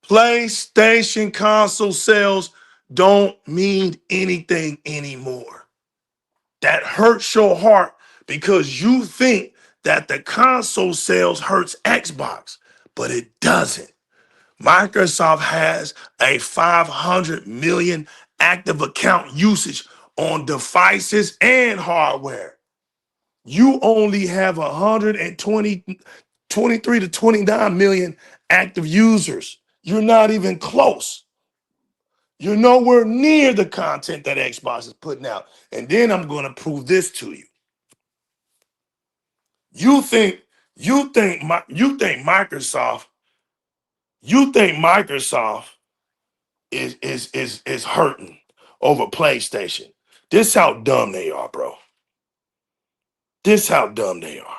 PlayStation console sales don't mean anything anymore. That hurts your heart because you think that the console sales hurts Xbox, but it doesn't. Microsoft has a 500 million active account usage on devices and hardware. You only have 23 to 29 million active users. You're not even close. You're nowhere near the content that Xbox is putting out. And then I'm going to prove this to you. You think Microsoft is hurting over PlayStation. This how dumb they are, bro. This how dumb they are.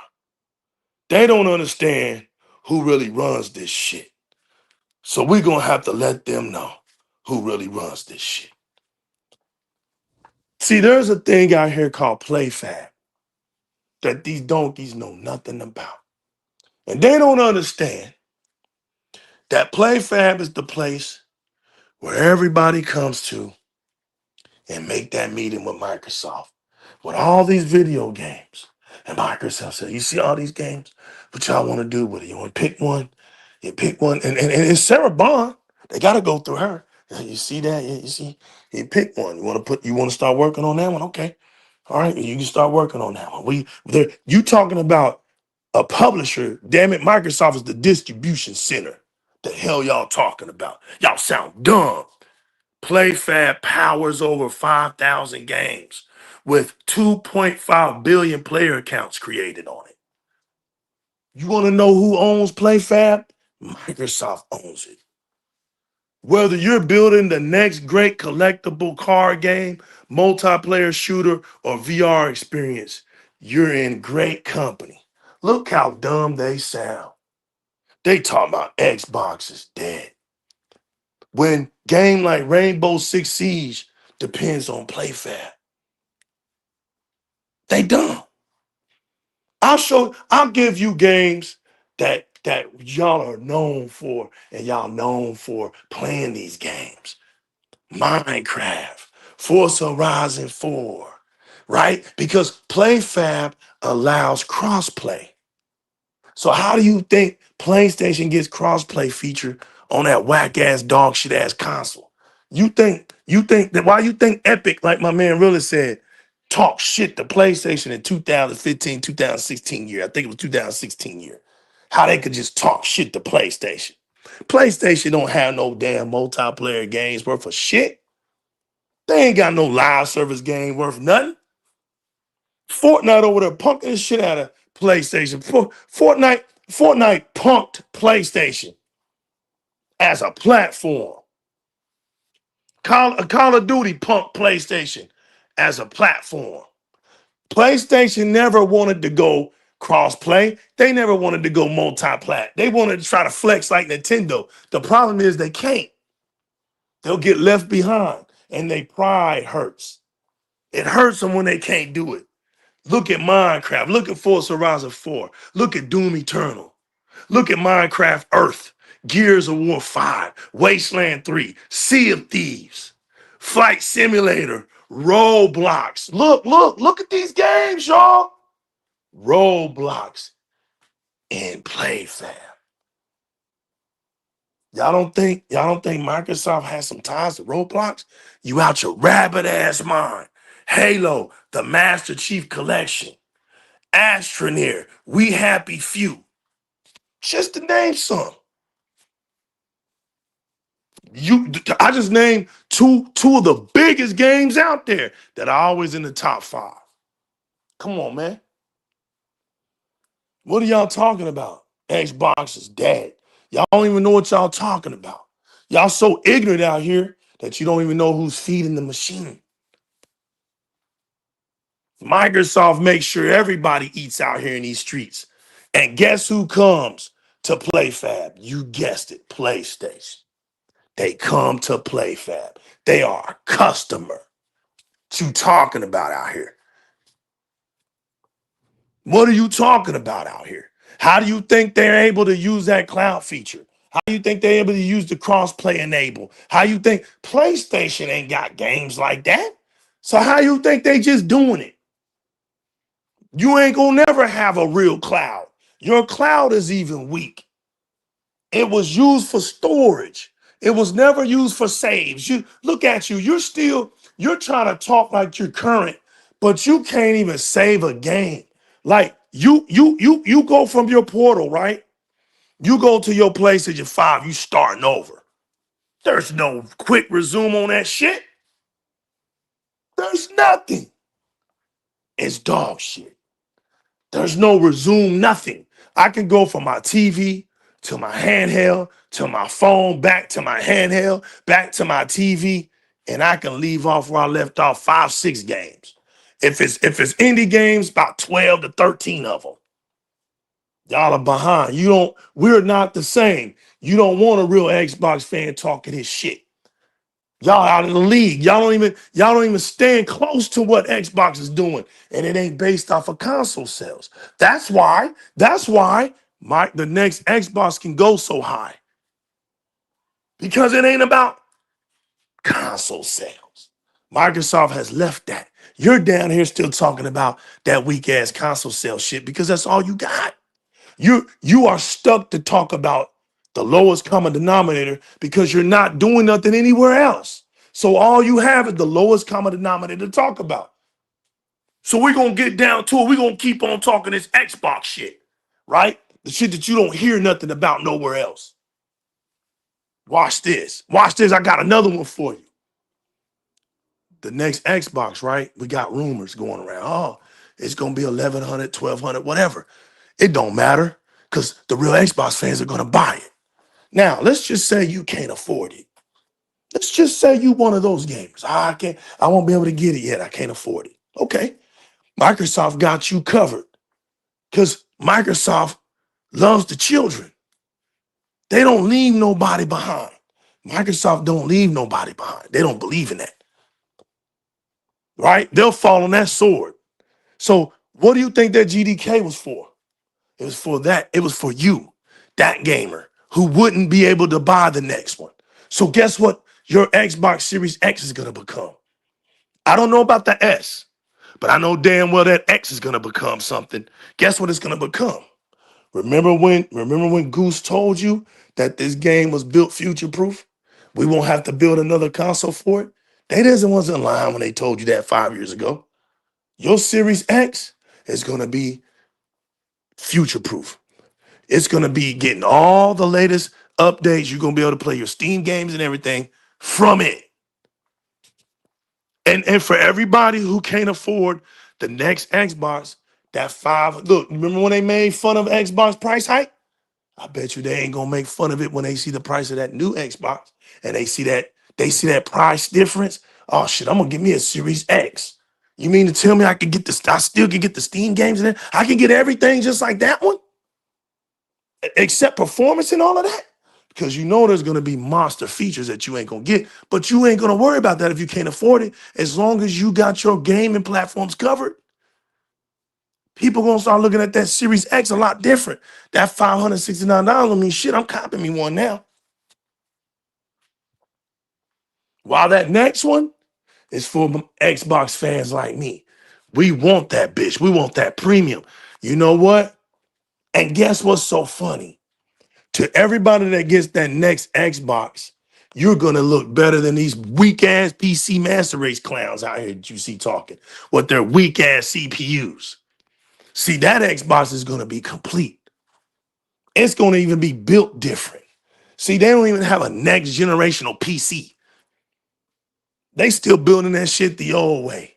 They don't understand who really runs this shit. So we're going to have to let them know who really runs this shit. See, there's a thing out here called PlayFab that these donkeys know nothing about. And they don't understand that PlayFab is the place where everybody comes to and make that meeting with Microsoft with all these video games. And Microsoft said, you see all these games? What y'all want to do with it? You want to pick one? You pick one. And it's Sarah Bond. They got to go through her. You see that? You see? You pick one. You want to start working on that one? Okay. All right. You can start working on that one. You talking about a publisher. Damn it. Microsoft is the distribution center. The hell y'all talking about? Y'all sound dumb. PlayFab powers over 5,000 games with 2.5 billion player accounts created on it. You want to know who owns PlayFab? Microsoft owns it. Whether you're building the next great collectible card game, multiplayer shooter, or VR experience, you're in great company. Look how dumb they sound. They talk about Xbox is dead. When game like Rainbow Six Siege depends on PlayFab. They dumb. I'll give you games that y'all are known for and y'all known for playing these games. Minecraft, Forza Horizon 4, right? Because PlayFab allows crossplay. So how do you think PlayStation gets crossplay feature on that whack ass dog shit ass console? You think that why you think Epic, like my man really said, talk shit to PlayStation in 2015, 2016 year. I think it was 2016 year. How they could just talk shit to PlayStation. PlayStation don't have no damn multiplayer games worth of shit. They ain't got no live service game worth nothing. Fortnite over there punking the shit out of PlayStation. Fortnite punked PlayStation as a platform. Call of Duty punked PlayStation as a platform. PlayStation never wanted to go cross-play. They never wanted to go multi-plat. They wanted to try to flex like Nintendo. The problem is they can't. They'll get left behind, and their pride hurts. It hurts them when they can't do it. Look at Minecraft. Look at Forza Horizon 4. Look at Doom Eternal. Look at Minecraft Earth, Gears of War 5, Wasteland 3, Sea of Thieves, Flight Simulator, Roblox. Look at these games, y'all. Roblox and PlayFab. Y'all don't think Microsoft has some ties to Roblox? You out your rabbit ass mind. Halo, the Master Chief Collection. Astroneer, We Happy Few. Just to name some. I just named two of the biggest games out there that are always in the top 5. Come on, man. What are y'all talking about? Xbox is dead. Y'all don't even know what y'all talking about. Y'all so ignorant out here that you don't even know who's feeding the machine. Microsoft makes sure everybody eats out here in these streets. And guess who comes to PlayFab? You guessed it, PlayStation. They come to PlayFab. They are a customer. What you talking about out here? What are you talking about out here? How do you think they're able to use that cloud feature? How do you think they're able to use the cross-play enable? How you think PlayStation ain't got games like that? So how you think they just doing it? You ain't gonna never have a real cloud. Your cloud is even weak. It was used for storage. It was never used for saves. You look at you, you're trying to talk like you're current, but you can't even save a game. Like you go from your portal, right? You go to your PlayStation 5, you starting over. There's no quick resume on that shit. There's nothing. It's dog shit. There's no resume, nothing. I can go from my TV to my handheld, to my phone, back to my handheld, back to my TV, and I can leave off where I left off 5, 6 games. If it's indie games, about 12 to 13 of them. Y'all are behind. We're not the same. You don't want a real Xbox fan talking his shit. Y'all out of the league. Y'all don't even stand close to what Xbox is doing. And it ain't based off of console sales. That's why the next Xbox can go so high. Because it ain't about console sales. Microsoft has left that. You're down here still talking about that weak ass console sales shit because that's all you got. You are stuck to talk about the lowest common denominator because you're not doing nothing anywhere else. So all you have is the lowest common denominator to talk about. So we're going to get down to it. We're going to keep on talking this Xbox shit, right? The shit that you don't hear nothing about nowhere else. Watch this. Watch this. I got another one for you. The next Xbox, right? We got rumors going around. Oh, it's going to be 1,100, 1,200, whatever. It don't matter because the real Xbox fans are going to buy it. Now, let's just say you can't afford it. Let's just say you one of those gamers. I won't be able to get it yet. I can't afford it. Okay. Microsoft got you covered because Microsoft loves the children. They don't leave nobody behind. Microsoft don't leave nobody behind. They don't believe in that. Right? They'll fall on that sword. So what do you think that GDK was for? It was for that. It was for you, that gamer who wouldn't be able to buy the next one. So guess what your Xbox Series X is going to become? I don't know about the S, but I know damn well that X is going to become something. Guess what it's going to become? Remember when Goose told you that this game was built future-proof? We won't have to build another console for it. They wasn't lying when they told you that 5 years ago. Your Series X is going to be future-proof. It's going to be getting all the latest updates. You're going to be able to play your Steam games and everything from it. And for everybody who can't afford the next Xbox, look, remember when they made fun of Xbox price hike? I bet you they ain't going to make fun of it when they see the price of that new Xbox and they see that price difference. Oh shit, I'm going to give me a Series X. You mean to tell me I still can get the Steam games in there? I can get everything just like that one? Except performance and all of that? Because you know there's going to be monster features that you ain't going to get, but you ain't going to worry about that if you can't afford it. As long as you got your gaming platforms covered, people going to start looking at that Series X a lot different. That $569 don't mean shit. I'm copping me one now. While that next one is for Xbox fans like me. We want that bitch. We want that premium. You know what? And guess what's so funny? To everybody that gets that next Xbox, you're going to look better than these weak-ass PC Master Race clowns out here that you see talking with their weak-ass CPUs. See, that Xbox is going to be complete. It's going to even be built different. See, they don't even have a next generational PC. They still building that shit the old way.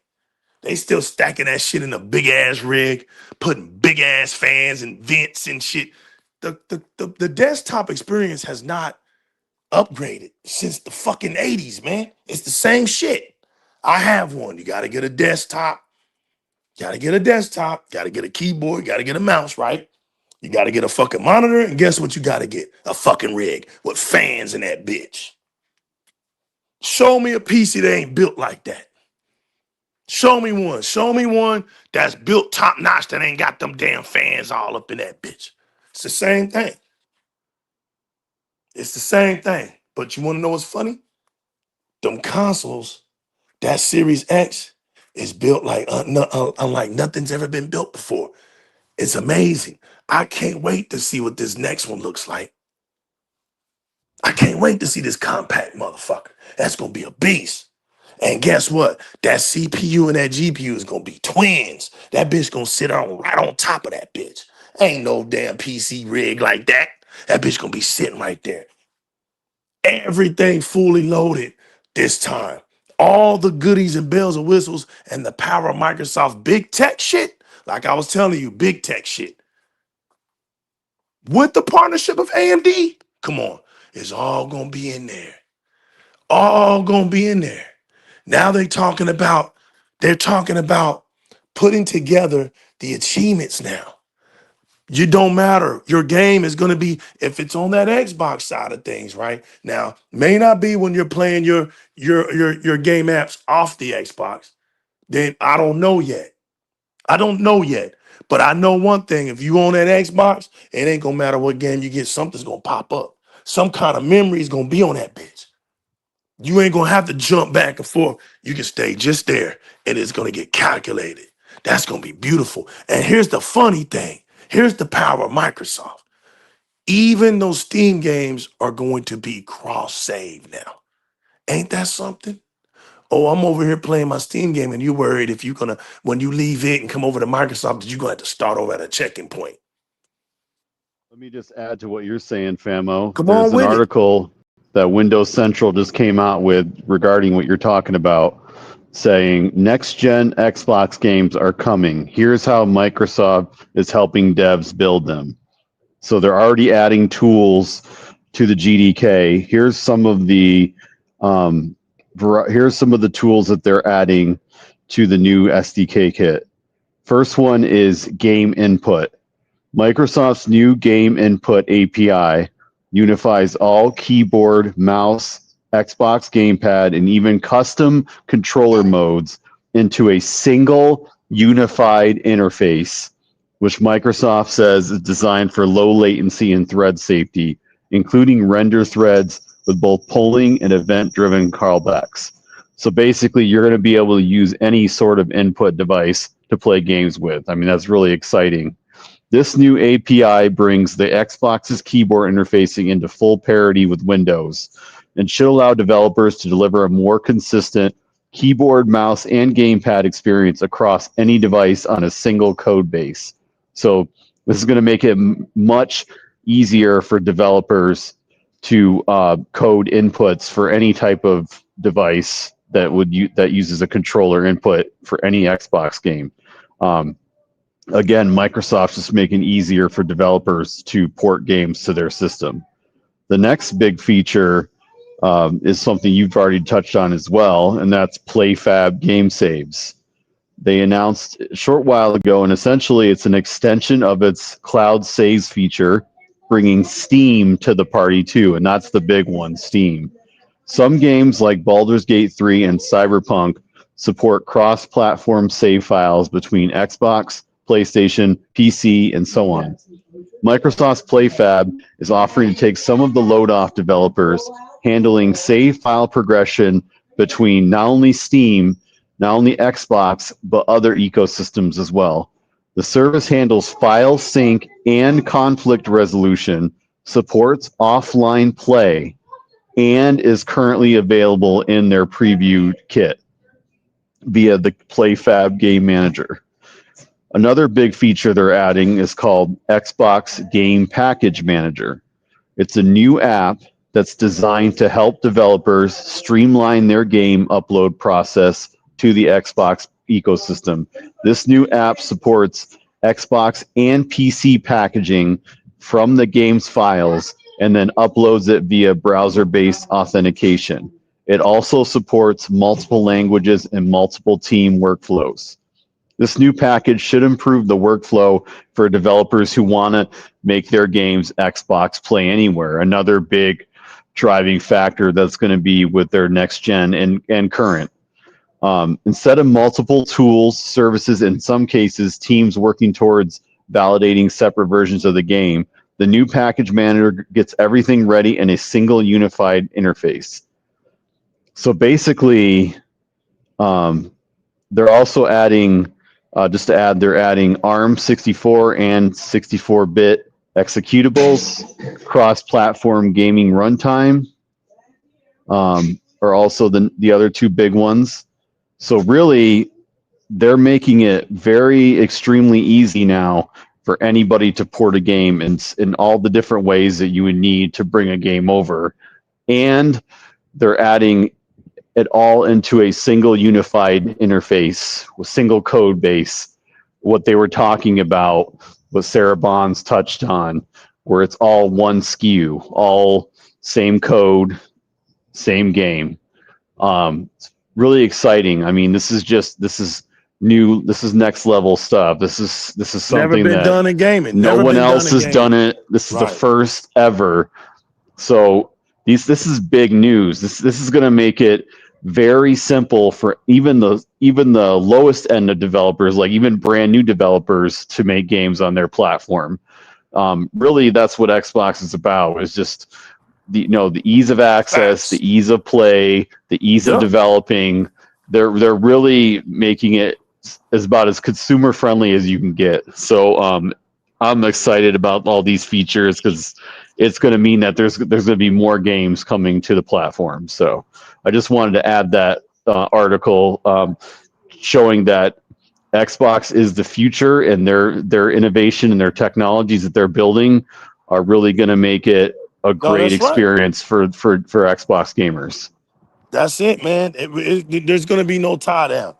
They still stacking that shit in a big ass rig, putting big ass fans and vents and shit. The desktop experience has not upgraded since the fucking 80s, man. It's the same shit. I have one. You gotta get a desktop. Gotta get a desktop. Gotta get a keyboard. Gotta get a mouse, right? You gotta get a fucking monitor. And guess what you gotta get? A fucking rig with fans in that bitch. Show me a PC that ain't built like that. Show me one. Show me one that's built top notch that ain't got them damn fans all up in that bitch. It's the same thing. It's the same thing. But you want to know what's funny? Them consoles, that Series X is built like unlike nothing's ever been built before. It's amazing. I can't wait to see what this next one looks like. I can't wait to see this compact motherfucker. That's going to be a beast. And guess what? That CPU and that GPU is going to be twins. That bitch going to sit right on top of that bitch. Ain't no damn PC rig like that. That bitch going to be sitting right there. Everything fully loaded this time. All the goodies and bells and whistles and the power of Microsoft big tech shit. Like I was telling you, big tech shit. With the partnership of AMD, come on. It's all going to be in there. All going to be in there. Now they're talking about putting together the achievements now. You don't matter. Your game is going to be, if it's on that Xbox side of things, right? Now, may not be when you're playing your game apps off the Xbox. Then I don't know yet. I don't know yet. But I know one thing. If you on that Xbox, it ain't going to matter what game you get. Something's going to pop up. Some kind of memory is going to be on that bitch. You ain't going to have to jump back and forth. You can stay just there, and it's going to get calculated. That's going to be beautiful. And here's the funny thing. Here's the power of Microsoft. Even those Steam games are going to be cross-save now. Ain't that something? Oh, I'm over here playing my Steam game, and you're worried if you're going to, when you leave it and come over to Microsoft, that you're going to have to start over at a checking point. Let me just add to what you're saying, Famo. Come There's on with an it. article that Windows Central just came out with regarding what you're talking about, saying next-gen Xbox games are coming. Here's how Microsoft is helping devs build them. So they're already adding tools to the GDK. Here's some of the tools that they're adding to the new SDK kit. First one is game input. Microsoft's new game input API unifies all keyboard, mouse, Xbox gamepad, and even custom controller modes into a single unified interface, which Microsoft says is designed for low latency and thread safety, including render threads with both polling and event-driven callbacks. So basically, you're going to be able to use any sort of input device to play games with. I mean, that's really exciting. This new API brings the Xbox's keyboard interfacing into full parity with Windows and should allow developers to deliver a more consistent keyboard, mouse, and gamepad experience across any device on a single code base. So this is going to make it much easier for developers to code inputs for any type of device that uses a controller input for any Xbox game. Again, Microsoft's just making it easier for developers to port games to their system. The next big feature is something you've already touched on as well, and that's PlayFab game saves. They announced a short while ago, and essentially it's an extension of its cloud saves feature, bringing Steam to the party too, and that's the big one, Steam. Some games like Baldur's Gate 3 and Cyberpunk support cross-platform save files between Xbox, PlayStation, PC, and so on. Microsoft's PlayFab is offering to take some of the load off developers, handling save file progression between not only Steam, not only Xbox, but other ecosystems as well. The service handles file sync and conflict resolution, supports offline play, and is currently available in their preview kit via the PlayFab Game Manager. Another big feature they're adding is called Xbox Game Package Manager. It's a new app that's designed to help developers streamline their game upload process to the Xbox ecosystem. This new app supports Xbox and PC packaging from the game's files and then uploads it via browser-based authentication. It also supports multiple languages and multiple team workflows. This new package should improve the workflow for developers who want to make their games Xbox Play Anywhere, another big driving factor that's going to be with their next gen and current. Instead of multiple tools, services, in some cases, teams working towards validating separate versions of the game, the new package manager gets everything ready in a single unified interface. So basically, they're also adding, just to add, they're adding ARM 64 and 64-bit executables, cross-platform gaming runtime, are also the other two big ones. So really, they're making it very extremely easy now for anybody to port a game in all the different ways that you would need to bring a game over. And they're adding it all into a single unified interface with single code base. What they were talking about, what Sarah Bonds touched on, where it's all one SKU, all same code, same game. It's really exciting. I mean, this is new. This is next level stuff. This is something Never been that done in gaming. no Never one been else has done gaming. it. This is Right. the first ever. So this is big news. This is going to make it very simple for even the lowest end of developers, like even brand new developers, to make games on their platform. Really, that's what Xbox is about. Is just the ease of access, Facts. the ease of play, the ease of developing. They're really making it about as consumer friendly as you can get. So I'm excited about all these features because it's going to mean that there's going to be more games coming to the platform. So I just wanted to add that article showing that Xbox is the future, and their innovation and their technologies that they're building are really going to make it a great experience for Xbox gamers. That's it, man. There's going to be no tie down.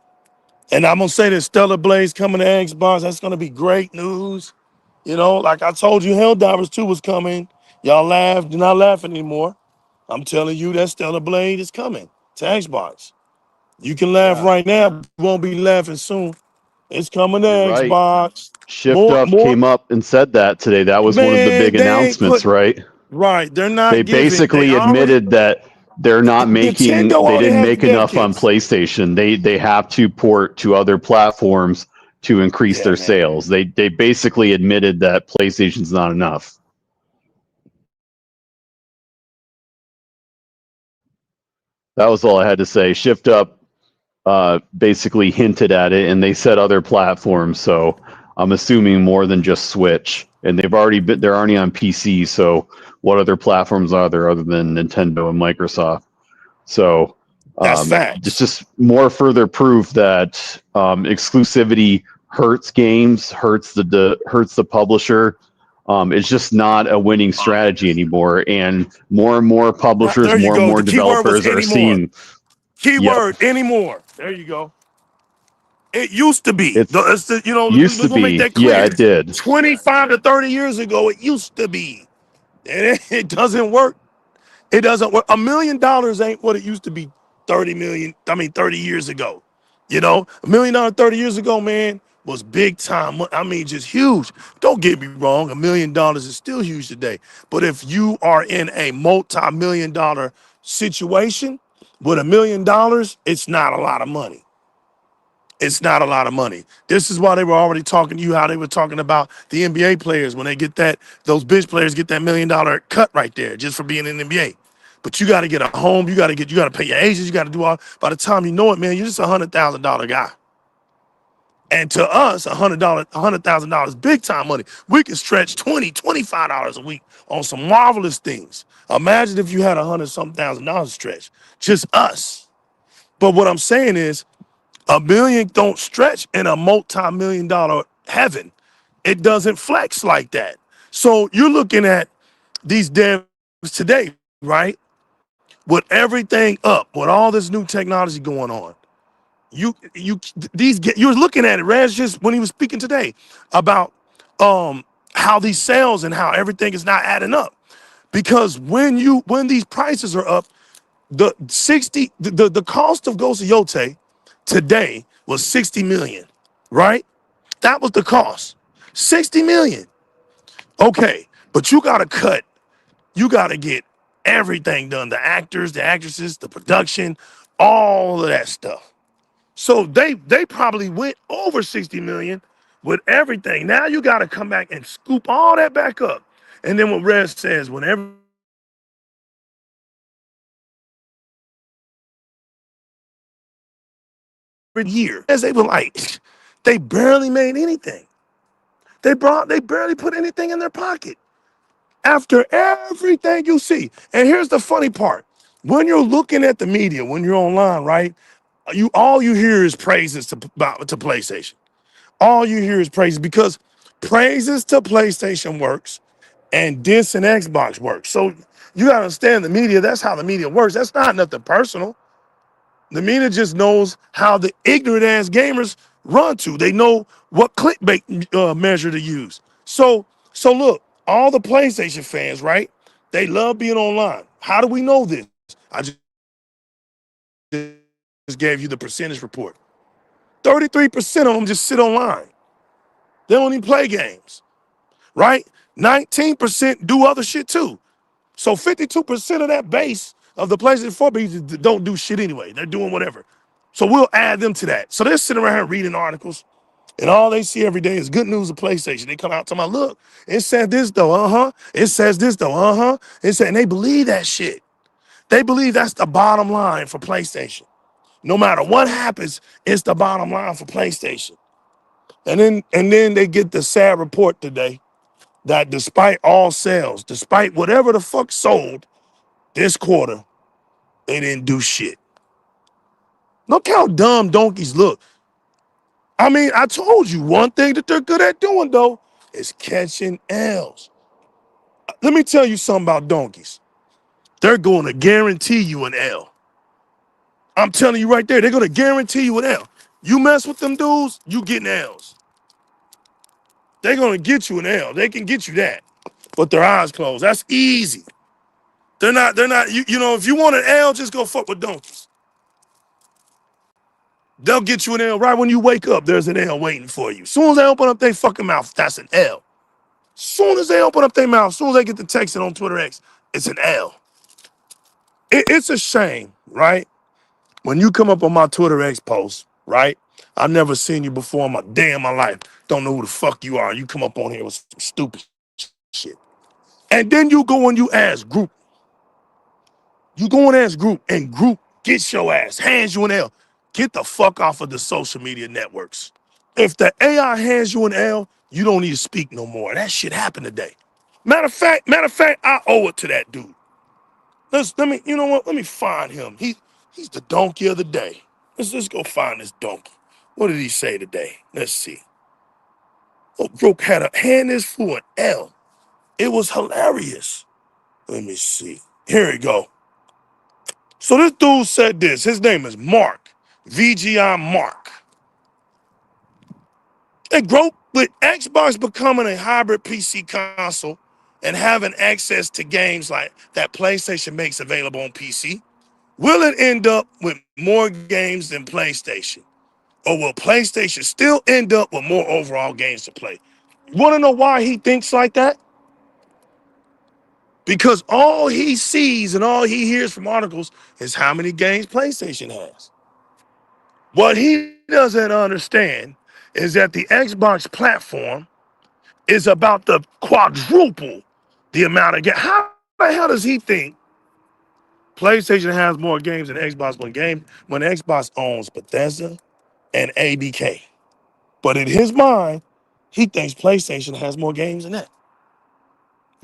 And I'm going to say that Stellar Blaze coming to Xbox, that's going to be great news. You know, like I told you, Helldivers 2 was coming. Y'all laughed. You're not laughing anymore. I'm telling you that Stellar Blade is coming to Xbox. You can laugh right now, but you won't be laughing soon. It's coming to Right. Xbox. Shift Up came up and said that today. That was one of the big announcements, right? Right. They're not They basically admitted that they're not making, they didn't make enough on PlayStation. They have to port to other platforms to increase their sales. They basically admitted that PlayStation's not enough. That was all I had to say. Shift Up basically hinted at it, and they said other platforms. So I'm assuming more than just Switch. And they're already on PC. So what other platforms are there other than Nintendo and Microsoft? So that's facts. Just more further proof that exclusivity hurts games, hurts the publisher. It's just not a winning strategy anymore, and more publishers, more developers are seeing. Keyword anymore. There you go. It used to be. Used to be. Make that clear. Yeah, it did. 25 to 30 years ago, it used to be. And it doesn't work. It doesn't work. $1 million ain't what it used to be 30 years ago. You know, $1 million 30 years ago, man, was big time. I mean, just huge. Don't get me wrong. $1 million is still huge today. But if you are in a multi-million-dollar situation with $1 million, it's not a lot of money. It's not a lot of money. This is why they were already talking to you, how they were talking about the NBA players when they get those bench players get that $1 million cut right there just for being in the NBA. But you got to get a home, you got to pay your agents, you got to do all. By the time you know it, man, you're just $100,000 guy. And to us, $100,000 big time money. We can stretch $20, $25 a week on some marvelous things. Imagine if you had $100,000 stretch, just us. But what I'm saying is, $1 million don't stretch in a multi-million-dollar heaven. It doesn't flex like that. So you're looking at these devs today. right? With everything up, with all this new technology going on, you were looking at it, Rez, just when he was speaking today about how these sales and how everything is not adding up. Because when these prices are up, the cost of Ghost of Yote today was 60 million, right? That was the cost. 60 million. Okay, but you gotta get everything done. The actors, the actresses, the production, all of that stuff. So they probably went over 60 million with everything. Now you gotta come back and scoop all that back up. And then what Rez says, whenever year, as they were like, they barely made anything. They barely put anything in their pocket. After everything you see. And here's the funny part. When you're looking at the media, when you're online, right? All you hear is praises to PlayStation. All you hear is praises because praises to PlayStation works and diss and Xbox works. So you gotta understand the media, that's how the media works. That's not nothing personal. The media just knows how the ignorant ass gamers run to. They know what clickbait measure to use. So look, all the PlayStation fans, right? They love being online. How do we know this? I just gave you the percentage report. 33% of them just sit online. They don't even play games, right? 19% do other shit too. So 52% of that base of the PlayStation 4 don't do shit anyway. They're doing whatever. So we'll add them to that. So they're sitting around here reading articles, and all they see every day is good news of PlayStation. They come out to my look. It said this though, It says this though, It said, and they believe that shit. They believe that's the bottom line for PlayStation. No matter what happens, it's the bottom line for PlayStation. And then they get the sad report today that despite all sales, despite whatever the fuck sold this quarter, they didn't do shit. Look how dumb donkeys look. I mean, I told you one thing that they're good at doing, though, is catching L's. Let me tell you something about donkeys. They're going to guarantee you an L. I'm telling you right there, they're going to guarantee you an L. You mess with them dudes, you getting L's. They're going to get you an L. They can get you that. But their eyes closed. That's easy. They're not, you know, if you want an L, just go fuck with donkeys. They'll get you an L right when you wake up. There's an L waiting for you. Soon as they open up their fucking mouth, that's an L. Soon as they open up their mouth, soon as they get the text on Twitter X, it's an L. It's a shame, right? When you come up on my Twitter X post, right? I've never seen you before in my day in my life. Don't know who the fuck you are. You come up on here with some stupid shit. And then you go and you ask group. You go and ask group, and group gets your ass, hands you an L. Get the fuck off of the social media networks. If the AI hands you an L, you don't need to speak no more. That shit happened today. Matter of fact, I owe it to that dude. You know what? Let me find him. He's the donkey of the day. Let's go find this donkey. What did he say today? Let's see. Oh, Brooke had a hand this fool an L. It was hilarious. Let me see. Here we go. So this dude said this. His name is Mark. VGI Mark. And with Xbox becoming a hybrid PC console and having access to games like that PlayStation makes available on PC, will it end up with more games than PlayStation? Or will PlayStation still end up with more overall games to play? You want to know why he thinks like that? Because all he sees and all he hears from articles is how many games PlayStation has. What he doesn't understand is that the Xbox platform is about to quadruple the amount of games. How the hell does he think PlayStation has more games than Xbox when Xbox owns Bethesda and ABK? But in his mind, he thinks PlayStation has more games than that.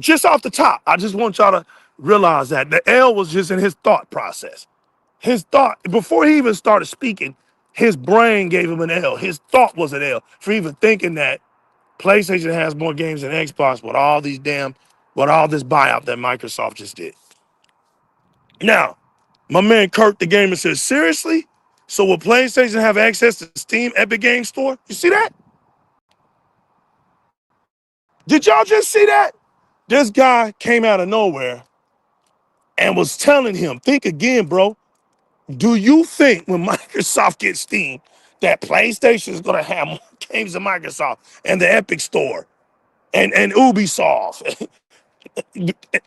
Just off the top, I just want y'all to realize that the L was just in his thought process. His thought, before he even started speaking, his brain gave him an L. His thought was an L for even thinking that PlayStation has more games than Xbox with all this buyout that Microsoft just did. Now, my man Kurt the Gamer says, seriously? So will PlayStation have access to Steam Epic Game Store? You see that? Did y'all just see that? This guy came out of nowhere and was telling him, think again, bro. Do you think when Microsoft gets Steam that PlayStation is going to have more games than Microsoft and the Epic Store and Ubisoft?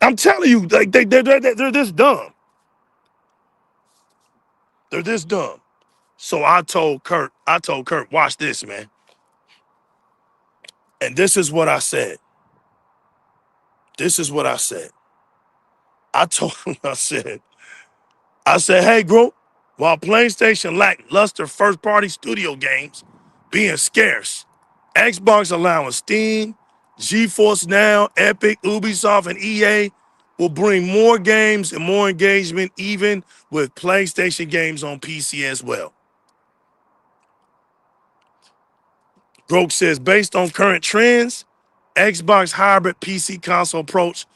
I'm telling you, like they're this dumb. They're this dumb. So I told Kurt, watch this, man. And this is what I said. This is what I said. I told him, I said, hey, group, while PlayStation lacked luster first-party studio games being scarce, Xbox allowing Steam, GeForce Now, Epic, Ubisoft, and EA will bring more games and more engagement even with PlayStation games on PC as well. Groke says, based on current trends, Xbox hybrid PC console approach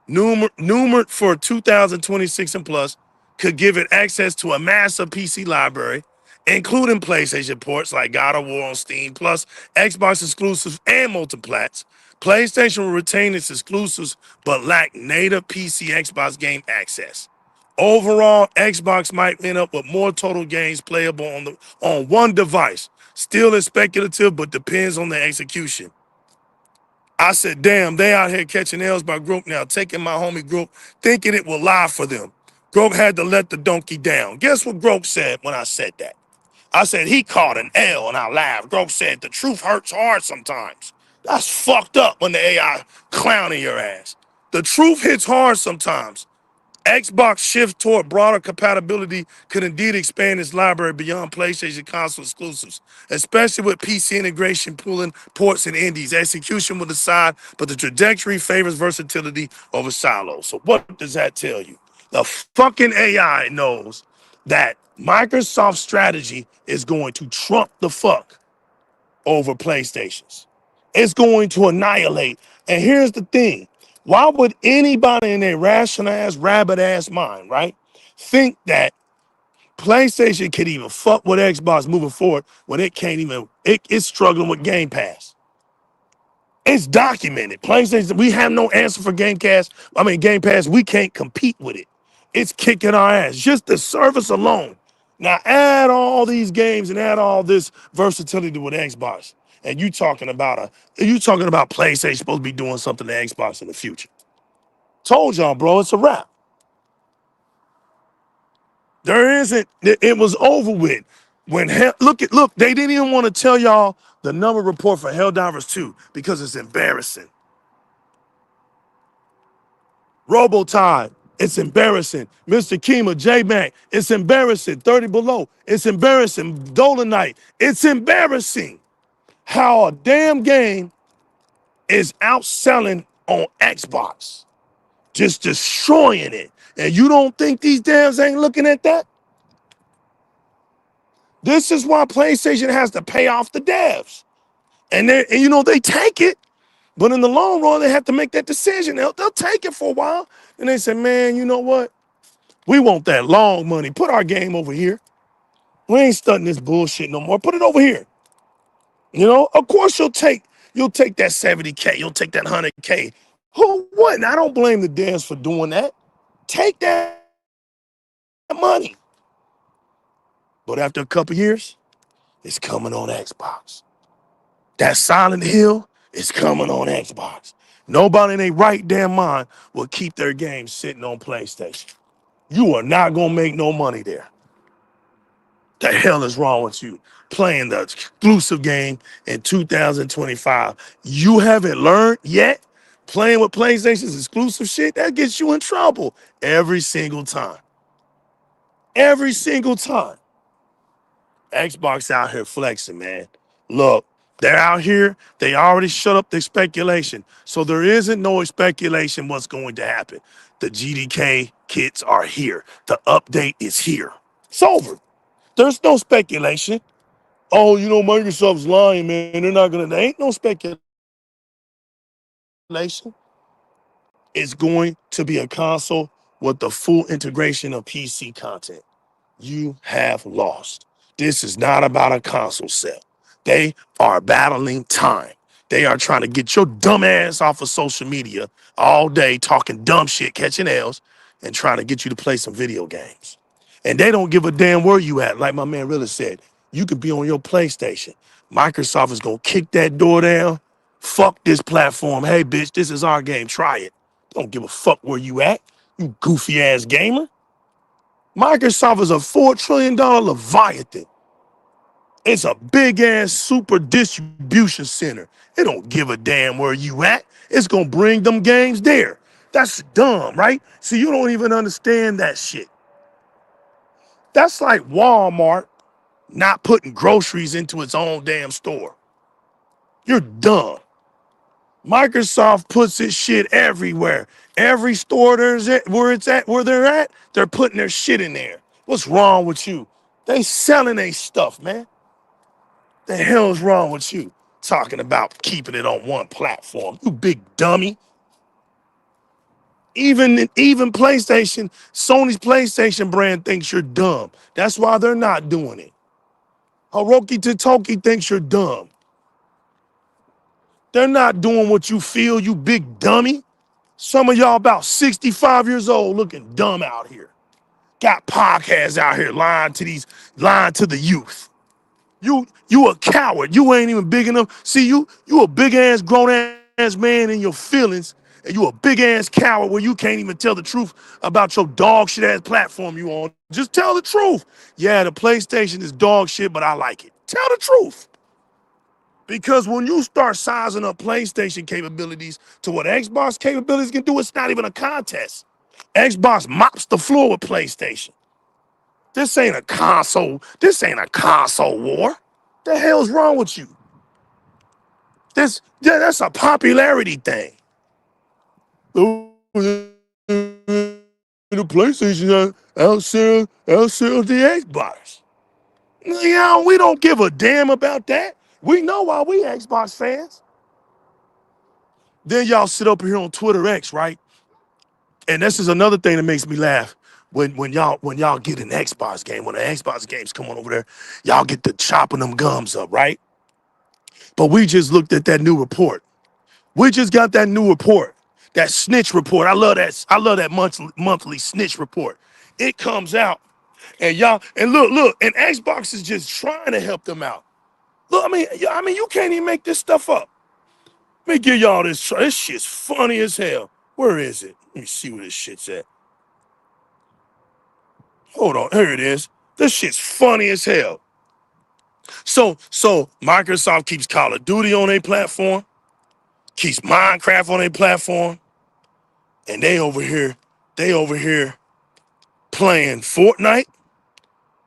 numered for 2026 and plus could give it access to a massive PC library, including PlayStation ports like God of War on Steam, plus Xbox exclusives and multiplats. PlayStation will retain its exclusives but lack native PC Xbox game access. Overall, Xbox might end up with more total games playable on one device. Still is speculative, but depends on the execution. I said, damn, they out here catching L's by Groke now, taking my homie Groke, thinking it will lie for them. Groke had to let the donkey down. Guess what Groke said when I said that? I said, he caught an L, and I laughed. Groke said, the truth hurts hard sometimes. That's fucked up when the AI clowning your ass. The truth hits hard sometimes. Xbox shift toward broader compatibility could indeed expand its library beyond PlayStation console exclusives, especially with PC integration pulling ports and indies. Execution will decide, but the trajectory favors versatility over silos. So what does that tell you? The fucking AI knows that Microsoft's strategy is going to trump the fuck over PlayStation's. It's going to annihilate. And here's the thing. Why would anybody in their rational ass, rabbit ass mind, right, think that PlayStation can even fuck with Xbox moving forward when it can't even, it's struggling with Game Pass? It's documented. PlayStation, we have no answer for Game Pass. Game Pass, we can't compete with it. It's kicking our ass. Just the service alone. Now add all these games and add all this versatility with Xbox. And you talking about PlayStation supposed to be doing something to Xbox in the future. Told y'all, bro, it's a wrap. There isn't, it was over with. When look, they didn't even want to tell y'all the number report for Helldivers 2 because it's embarrassing. Robotide, it's embarrassing. Mr. Kima, J-Mac, it's embarrassing. 30 Below, it's embarrassing. Dolomite, it's embarrassing how a damn game is outselling on Xbox, just destroying it. And you don't think these dams ain't looking at that? This is why PlayStation has to pay off the devs. And they take it, but in the long run, they have to make that decision. They'll take it for a while. And they say, man, you know what? We want that long money. Put our game over here. We ain't studying this bullshit no more. Put it over here. Of course you'll take that 70K. You'll take that 100K. Who wouldn't? I don't blame the devs for doing that. Take that money. But after a couple years, it's coming on Xbox. That Silent Hill is coming on Xbox. Nobody in their right damn mind will keep their games sitting on PlayStation. You are not going to make no money there. The hell is wrong with you? Playing the exclusive game in 2025. You haven't learned yet? Playing with PlayStation's exclusive shit, that gets you in trouble every single time. Every single time. Xbox out here flexing, man. Look, they're out here. They already shut up the speculation. So there isn't no speculation what's going to happen. The GDK kits are here. The update is here. It's over. There's no speculation. Oh, Microsoft's lying, man. There ain't no speculation. It's going to be a console with the full integration of PC content, you have lost. This is not about a console sale. They are battling time. They are trying to get your dumb ass off of social media all day talking dumb shit, catching L's, and trying to get you to play some video games. And they don't give a damn where you at. Like my man really said, you could be on your PlayStation. Microsoft is going to kick that door down. Fuck this platform. Hey, bitch, this is our game. Try it. Don't give a fuck where you at, you goofy ass gamer. Microsoft is a $4 trillion leviathan. It's a big ass super distribution center. It don't give a damn where you at. It's gonna bring them games there. That's dumb, right? See, you don't even understand that shit. That's like Walmart not putting groceries into its own damn store. You're dumb. Microsoft puts its shit everywhere. Every store where they're at, they're putting their shit in there. What's wrong with you? They selling their stuff, man. The hell's wrong with you? Talking about keeping it on one platform. You big dummy. Even PlayStation, Sony's PlayStation brand thinks you're dumb. That's why they're not doing it. Hiroki Totoki thinks you're dumb. They're not doing what you feel, you big dummy. Some of y'all about 65 years old looking dumb out here. Got podcasts out here lying to the youth. You a coward. You ain't even big enough. See, you a big ass grown ass man in your feelings, and you a big ass coward where you can't even tell the truth about your dog shit ass platform you on. Just tell the truth. Yeah, the PlayStation is dog shit, but I like it. Tell the truth. Because when you start sizing up PlayStation capabilities to what Xbox capabilities can do, it's not even a contest. Xbox mops the floor with PlayStation. This ain't a console. This ain't a console war. The hell's wrong with you? That's a popularity thing. The PlayStation outsell the Xbox. Yeah, we don't give a damn about that. We know why we Xbox fans. Then y'all sit up here on Twitter X, right? And this is another thing that makes me laugh. When y'all get an Xbox game, when the Xbox games come on over there, y'all get to chopping them gums up, right? But we just looked at that new report. We just got that new report, that snitch report. I love that monthly snitch report. It comes out, and y'all, and look, and Xbox is just trying to help them out. Look, I mean, you can't even make this stuff up. Let me give y'all this. This shit's funny as hell. Where is it? Let me see where this shit's at. Hold on, here it is. This shit's funny as hell. So Microsoft keeps Call of Duty on their platform, keeps Minecraft on their platform, and they over here playing Fortnite,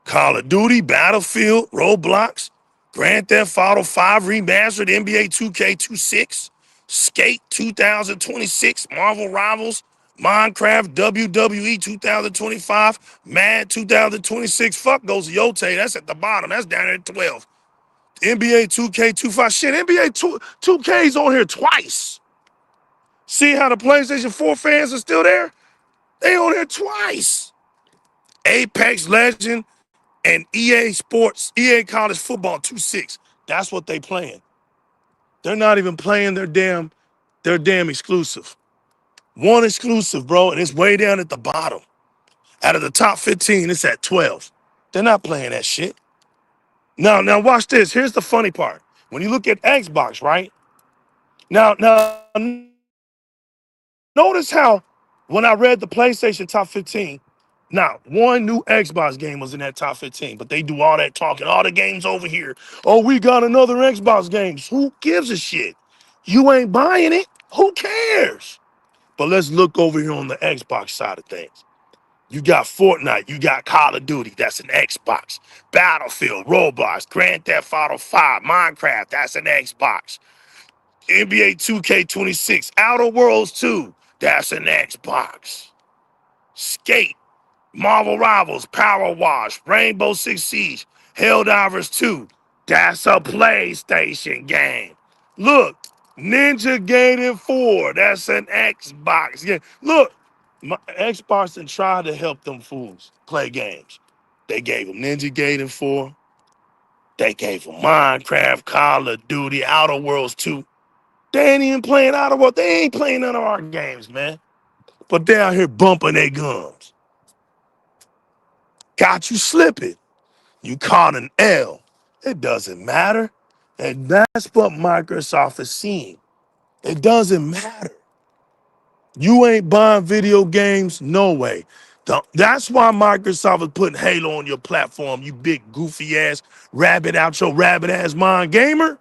Call of Duty, Battlefield, Roblox, Grand Theft Auto 5 Remastered, NBA 2K26, Skate 2026, Marvel Rivals, Minecraft, WWE 2025, Mad 2026. Fuck goes to Yote. That's at the bottom. That's down at 12. NBA 2K25. Shit, NBA 2K's on here twice. See how the PlayStation 4 fans are still there? They on here twice. Apex Legend and EA Sports, EA College Football 26. That's what they playing. They're not even playing their damn exclusive. One exclusive, bro, and it's way down at the bottom. Out of the top 15, it's at 12. They're not playing that shit. Now watch this. Here's the funny part. When you look at Xbox, right? Now notice how when I read the PlayStation top 15, now one new Xbox game was in that top 15, but they do all that talking, all the games over here. Oh, we got another Xbox game. Who gives a shit? You ain't buying it. Who cares? But let's look over here on the Xbox side of things. You got Fortnite, you got Call of Duty, that's an Xbox. Battlefield, Roblox, Grand Theft Auto 5, Minecraft, that's an Xbox. NBA 2K26, Outer Worlds 2, that's an Xbox. Skate, Marvel Rivals, Power Wash, Rainbow Six Siege, Helldivers 2, that's a PlayStation game. Look, Ninja Gaiden 4, that's an Xbox game. Look, Xbox and tried to help them fools play games. They gave them Ninja Gaiden 4. They gave them Minecraft, Call of Duty, Outer Worlds 2. They ain't even playing Outer Worlds. They ain't playing none of our games, man. But they out here bumping their gums. Got you slipping. You caught an L. It doesn't matter. And that's what Microsoft is seeing. It doesn't matter. You ain't buying video games, no way. That's why Microsoft is putting Halo on your platform, you big goofy ass rabbit out your rabbit ass mind gamer.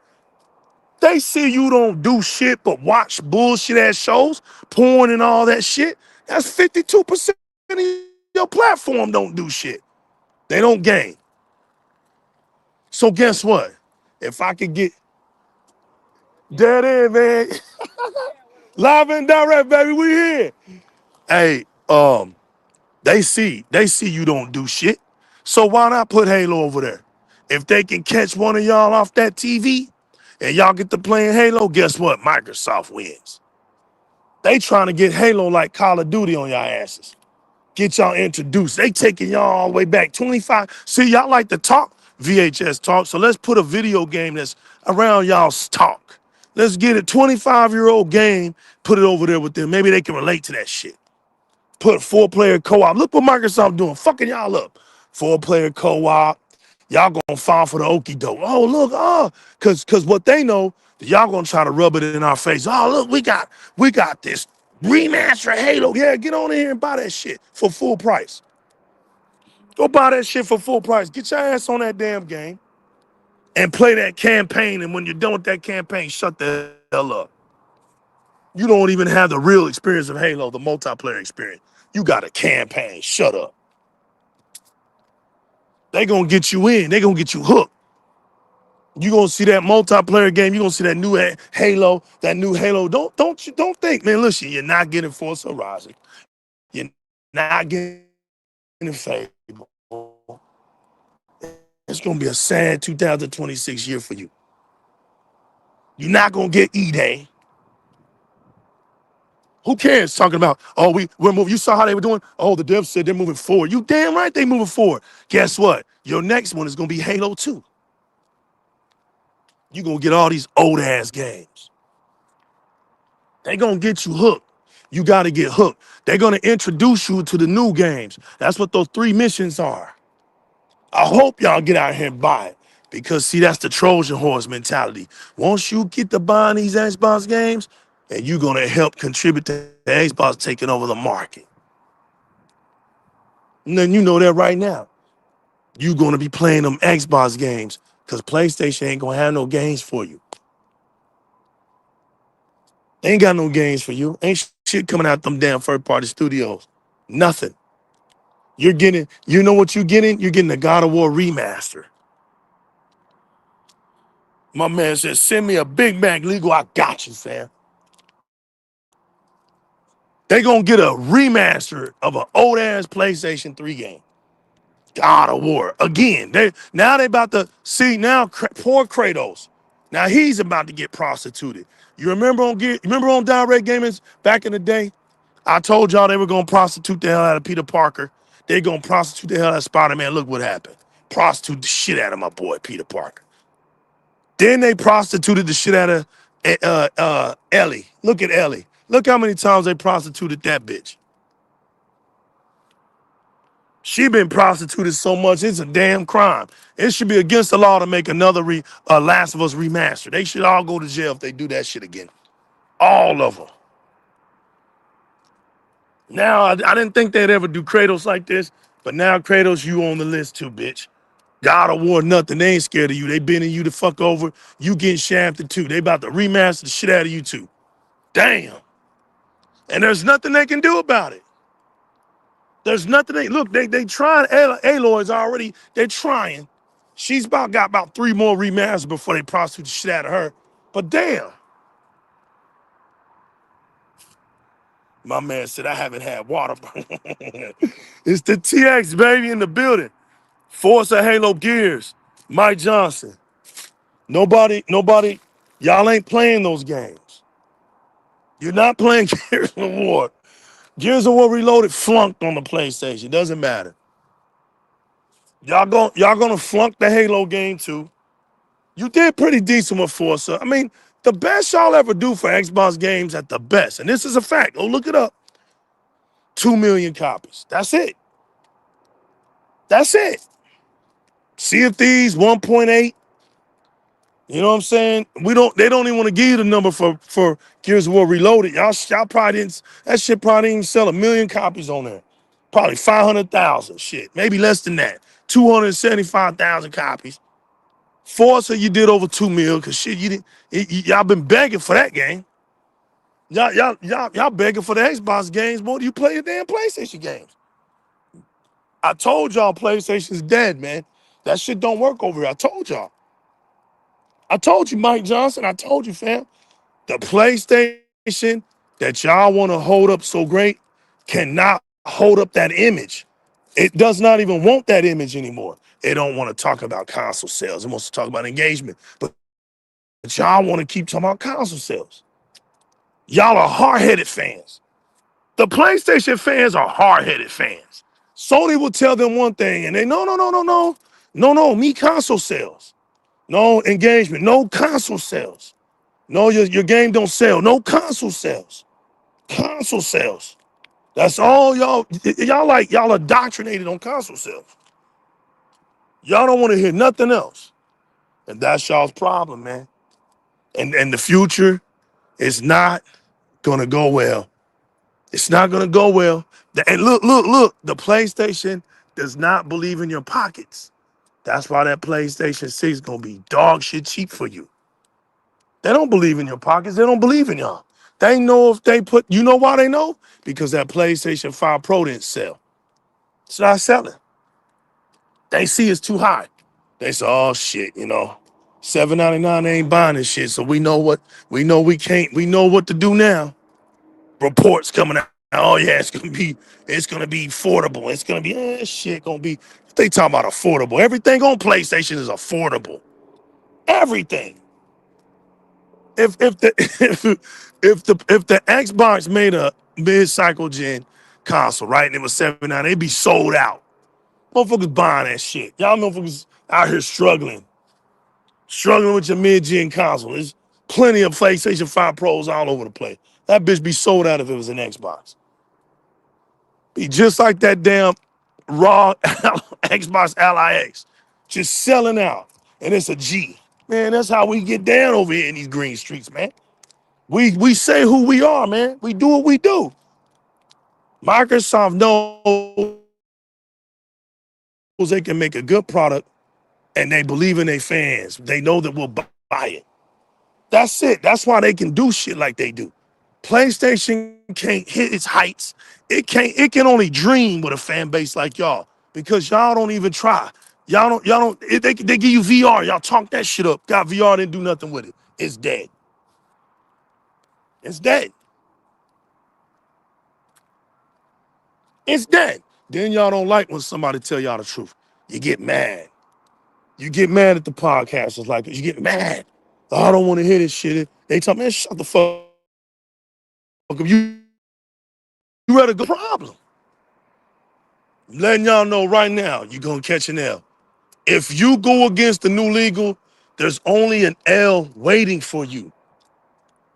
They see you don't do shit but watch bullshit ass shows, porn and all that shit. That's 52% of your platform don't do shit. They don't game. So guess what? If I could get that in, man. Live and direct, baby, we here. Hey, they see you don't do shit. So why not put Halo over there? If they can catch one of y'all off that TV and y'all get to playing Halo, guess what? Microsoft wins. They trying to get Halo like Call of Duty on y'all asses. Get y'all introduced. They taking y'all all the way back 25. See, y'all like to talk VHS talk, so let's put a video game that's around y'all's talk. Let's get a 25-year-old game, put it over there with them. Maybe they can relate to that shit. Put 4-player co-op. Look what Microsoft doing, fucking y'all up. 4-player co-op. Y'all gonna fall for the okie doke. Oh, look, cause what they know, y'all gonna try to rub it in our face. Oh, look, we got this remaster Halo. Yeah, get on in here and buy that shit for full price. Go buy that shit for full price. Get your ass on that damn game and play that campaign. And when you're done with that campaign, shut the hell up. You don't even have the real experience of Halo, the multiplayer experience. You got a campaign. Shut up. They gonna get you in. They gonna get you hooked. You gonna see that multiplayer game. You gonna see that new Halo. That new Halo. Don't think, man. Listen, you're not getting Forza Horizon. You're not getting Fable. It's gonna be a sad 2026 year for you. You're not gonna get E-Day. Who cares? Talking about, oh, we're moving. You saw how they were doing? Oh, the devs said they're moving forward. You damn right they moving forward. Guess what? Your next one is gonna be Halo 2. You're gonna get all these old ass games. They're gonna get you hooked. You gotta get hooked. They're gonna introduce you to the new games. That's what those 3 missions are. I hope y'all get out here and buy it. Because see, that's the Trojan horse mentality. Once you get to buying these Xbox games, and you're gonna help contribute to the Xbox taking over the market. And then you know that right now. You're gonna be playing them Xbox games because PlayStation ain't gonna have no games for you. They ain't got no games for you. Ain't shit coming out them damn third-party studios. Nothing. You're getting, you know what you're getting? You're getting the God of War remaster. My man said, send me a Big Mac legal. I got you, fam. They gonna get a remaster of an old-ass PlayStation 3 game. God of War. Again, they about to see now poor Kratos. Now he's about to get prostituted. You remember on DIRREC Gamers back in the day? I told y'all they were gonna prostitute the hell out of Peter Parker. They're gonna prostitute the hell out of Spider-Man. Look what happened. Prostitute the shit out of my boy Peter Parker. Then they prostituted the shit out of Ellie. Look at Ellie. Look how many times they prostituted that bitch. She been prostituted so much, it's a damn crime. It should be against the law to make another Last of Us remaster. They should all go to jail if they do that shit again. All of them. Now, I didn't think they'd ever do Kratos like this, but now Kratos, you on the list too, bitch. God of War, nothing. They ain't scared of you. They bending you the fuck over. You getting shafted too. They about to remaster the shit out of you too. Damn. And there's nothing they can do about it. There's nothing they trying. Aloy's already, they're trying. She's got about 3 more remasters before they prostitute the shit out of her. But damn. My man said, I haven't had water. It's the TX, baby, in the building. Forza Halo Gears. Mike Johnson. Nobody, y'all ain't playing those games. You're not playing Gears of War. Gears of War Reloaded flunked on the PlayStation. Doesn't matter. Y'all gonna flunk the Halo game too. You did pretty decent with Forza. I mean, the best y'all ever do for Xbox games at the best, and this is a fact. Go look it up. 2 million copies. That's it. That's it. Sea of Thieves 1.8. You know what I'm saying? They don't even want to give you the number for Gears of War Reloaded. Y'all probably didn't, that shit probably didn't sell 1 million copies on there. Probably 500,000 shit. Maybe less than that. 275,000 copies. Forza, you did over 2 mil because shit, y'all been begging for that game. Y'all begging for the Xbox games more than you play your damn PlayStation games. I told y'all PlayStation's dead, man. That shit don't work over here. I told y'all. I told you, Mike Johnson. I told you, fam. The PlayStation that y'all want to hold up so great cannot hold up that image. It does not even want that image anymore. It don't want to talk about console sales. It wants to talk about engagement. But y'all want to keep talking about console sales. Y'all are hard-headed fans. The PlayStation fans are hard-headed fans. Sony will tell them one thing, and they, no, me console sales. No engagement, no console sales. No, your game don't sell. No console sales. Console sales. That's all y'all are indoctrinated on console sales. Y'all don't want to hear nothing else. And that's y'all's problem, man. And the future is not gonna go well. It's not gonna go well. And look, the PlayStation does not believe in your pockets. That's why that PlayStation 6 is gonna be dog shit cheap for you. They don't believe in your pockets. They don't believe in y'all. They know if they put, you know why they know? Because that PlayStation 5 Pro didn't sell. It's not selling. They see it's too high. They say, oh shit, $799 ain't buying this shit. So we know what we know what to do now. Reports coming out. Oh yeah, it's gonna be affordable. It's gonna be shit gonna be. They talking about affordable. Everything on PlayStation is affordable. Everything. If the if the Xbox made a mid-cycle gen console, right, and it was $79, they'd be sold out. Motherfuckers buying that shit. Y'all motherfuckers out here struggling with your mid-gen console. There's plenty of PlayStation 5 Pros all over the place. That bitch be sold out if it was an Xbox. Be just like that damn raw Xbox LIX, just selling out, and it's a G. Man, that's how we get down over here in these green streets, man. We say who we are, man. We do what we do. Microsoft knows they can make a good product, and they believe in their fans. They know that we'll buy it. That's it. That's why they can do shit like they do. PlayStation can't hit its heights. It can only dream with a fan base like y'all because y'all don't even try. They give you VR. Y'all talk that shit up. Got VR, didn't do nothing with it. It's dead. It's dead. It's dead. Then y'all don't like when somebody tell y'all the truth. You get mad. You get mad at the podcasters like this. You get mad. Oh, I don't want to hear this shit. They tell me, man, shut the fuck up. You ready to go? Problem. I'm letting y'all know right now, you're going to catch an L. If you go against the new legal, there's only an L waiting for you.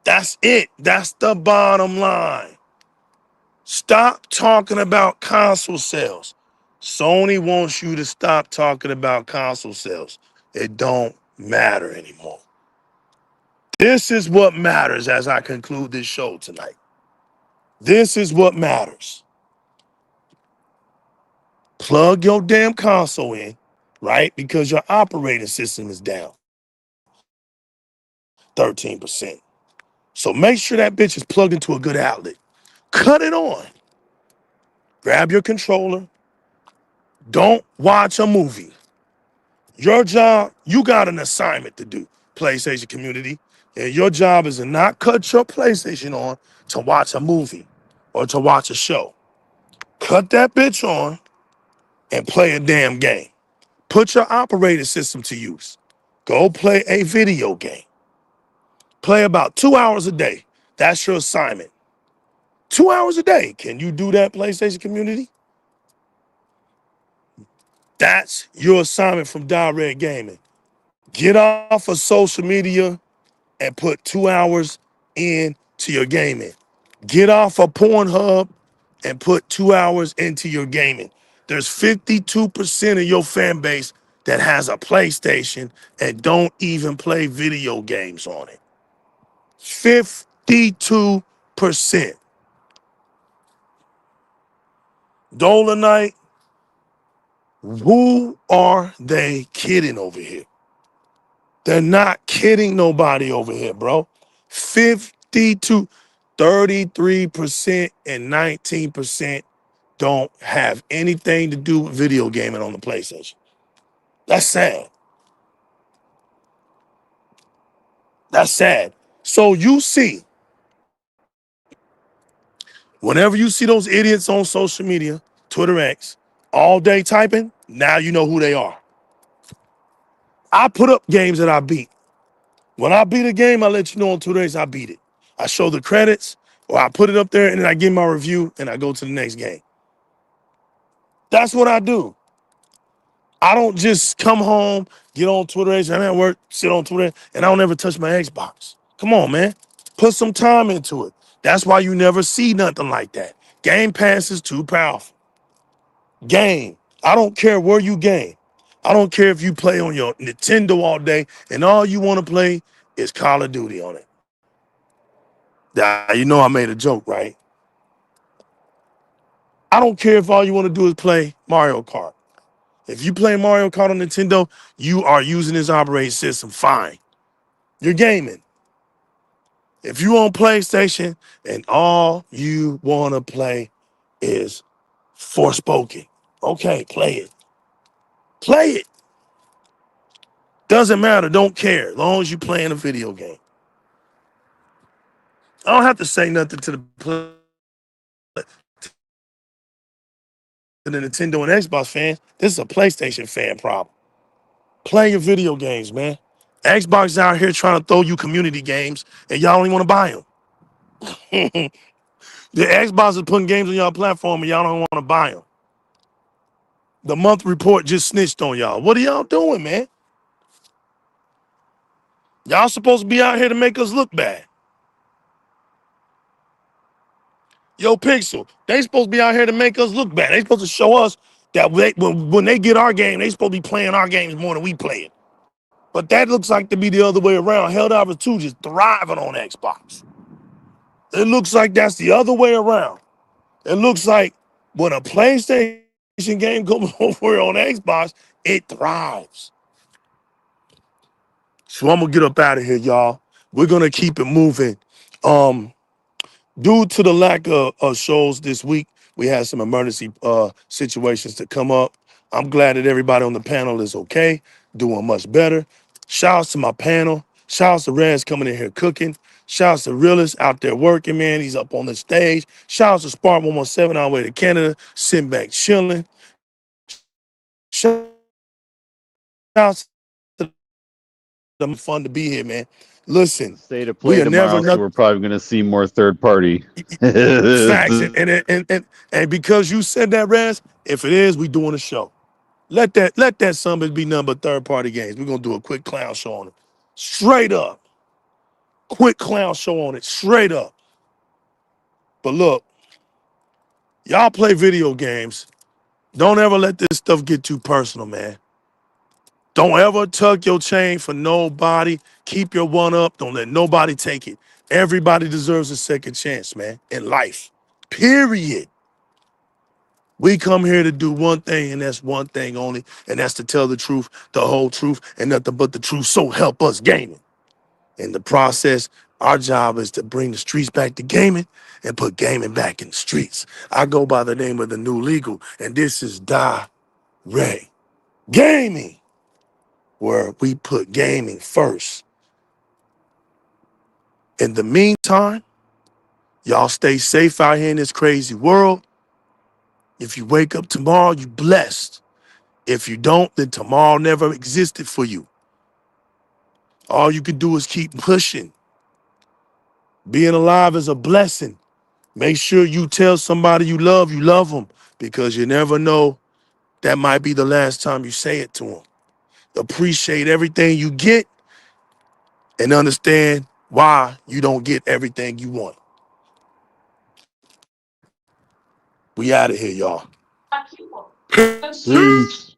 That's it. That's the bottom line. Stop talking about console sales. Sony wants you to stop talking about console sales. It don't matter anymore. This is what matters as I conclude this show tonight. This is what matters. Plug your damn console in, right? Because your operating system is down 13%. So make sure that bitch is plugged into a good outlet. Cut it on. Grab your controller. Don't watch a movie. Your job, you got an assignment to do, PlayStation community. And your job is to not cut your PlayStation on to watch a movie or to watch a show. Cut that bitch on and play a damn game. Put your operating system to use. Go play a video game. Play about 2 hours a day. That's your assignment. 2 hours a day. Can you do that, PlayStation community? That's your assignment from Di-RRec Gaming. Get off of social media and put 2 hours into your gaming. Get off of Pornhub and put 2 hours into your gaming. There's 52% of your fan base that has a PlayStation and don't even play video games on it. 52%. Dolomite, who are they kidding over here? They're not kidding nobody over here, bro. 52, 33% and 19% don't have anything to do with video gaming on the PlayStation. That's sad. That's sad. So you see, whenever you see those idiots on social media, Twitter X, all day typing, now you know who they are. I put up games that I beat. When I beat a game, I let you know on 2 days I beat it. I show the credits, or I put it up there and then I give my review and I go to the next game. That's what I do. I don't just come home, get on Twitter, I'm at work, sit on Twitter, and I don't ever touch my Xbox. Come on, man. Put some time into it. That's why you never see nothing like that. Game Pass is too powerful. Game. I don't care where you game. I don't care if you play on your Nintendo all day and all you want to play is Call of Duty on it. Now, you know I made a joke, right? I don't care if all you want to do is play Mario Kart. If you play Mario Kart on Nintendo, you are using this operating system, fine. You're gaming. If you on PlayStation and all you want to play is Forspoken, okay, play it. Play it. Doesn't matter, don't care, as long as you're playing a video game. I don't have to say nothing to the Nintendo and Xbox fans. This is a PlayStation fan problem. Play your video games, man. Xbox out here trying to throw you community games, and y'all don't even want to buy them. The Xbox is putting games on y'all platform, and y'all don't want to buy them. The month report just snitched on y'all. What are y'all doing, man? Y'all supposed to be out here to make us look bad. Yo, Pixel, they supposed to be out here to make us look bad. They supposed to show us that when they get our game, they supposed to be playing our games more than we play it. But that looks like to be the other way around. Helldivers 2 just thriving on Xbox. It looks like that's the other way around. It looks like when a PlayStation game comes over on Xbox, it thrives. So I'm gonna get up out of here, y'all. We're gonna keep it moving. Due to the lack of shows this week, we had some emergency situations to come up. I'm glad that everybody on the panel is okay, doing much better. Shouts to my panel. Shouts to Rez coming in here cooking. Shouts to Realist out there working, man. He's up on the stage. Shouts to Spark 117 on our way to Canada, sitting back chilling. Shouts to them, fun to be here, man. Listen, Stay to play tomorrow, so we're probably going to see more third party. Facts, and because you said that, Rez, if it is, we doing a show. Let that summit be nothing but third party games. We're gonna do a quick clown show on it, straight up. Quick clown show on it, straight up. But look, y'all play video games. Don't ever let this stuff get too personal, man. Don't ever tuck your chain for nobody. Keep your one up. Don't let nobody take it. Everybody deserves a second chance, man, in life. Period. We come here to do one thing, and that's one thing only, and that's to tell the truth, the whole truth, and nothing but the truth. So help us gaming. In the process, our job is to bring the streets back to gaming and put gaming back in the streets. I go by the name of the New Legal, and this is Di-RRec Gaming, where we put gaming first. In the meantime, y'all stay safe out here in this crazy world. If you wake up tomorrow, you blessed. If you don't, then tomorrow never existed for you. All you can do is keep pushing. Being alive is a blessing. Make sure you tell somebody you love them, because you never know, that might be the last time you say it to them. Appreciate everything you get and understand why you don't get everything you want. We out of here, y'all. Peace.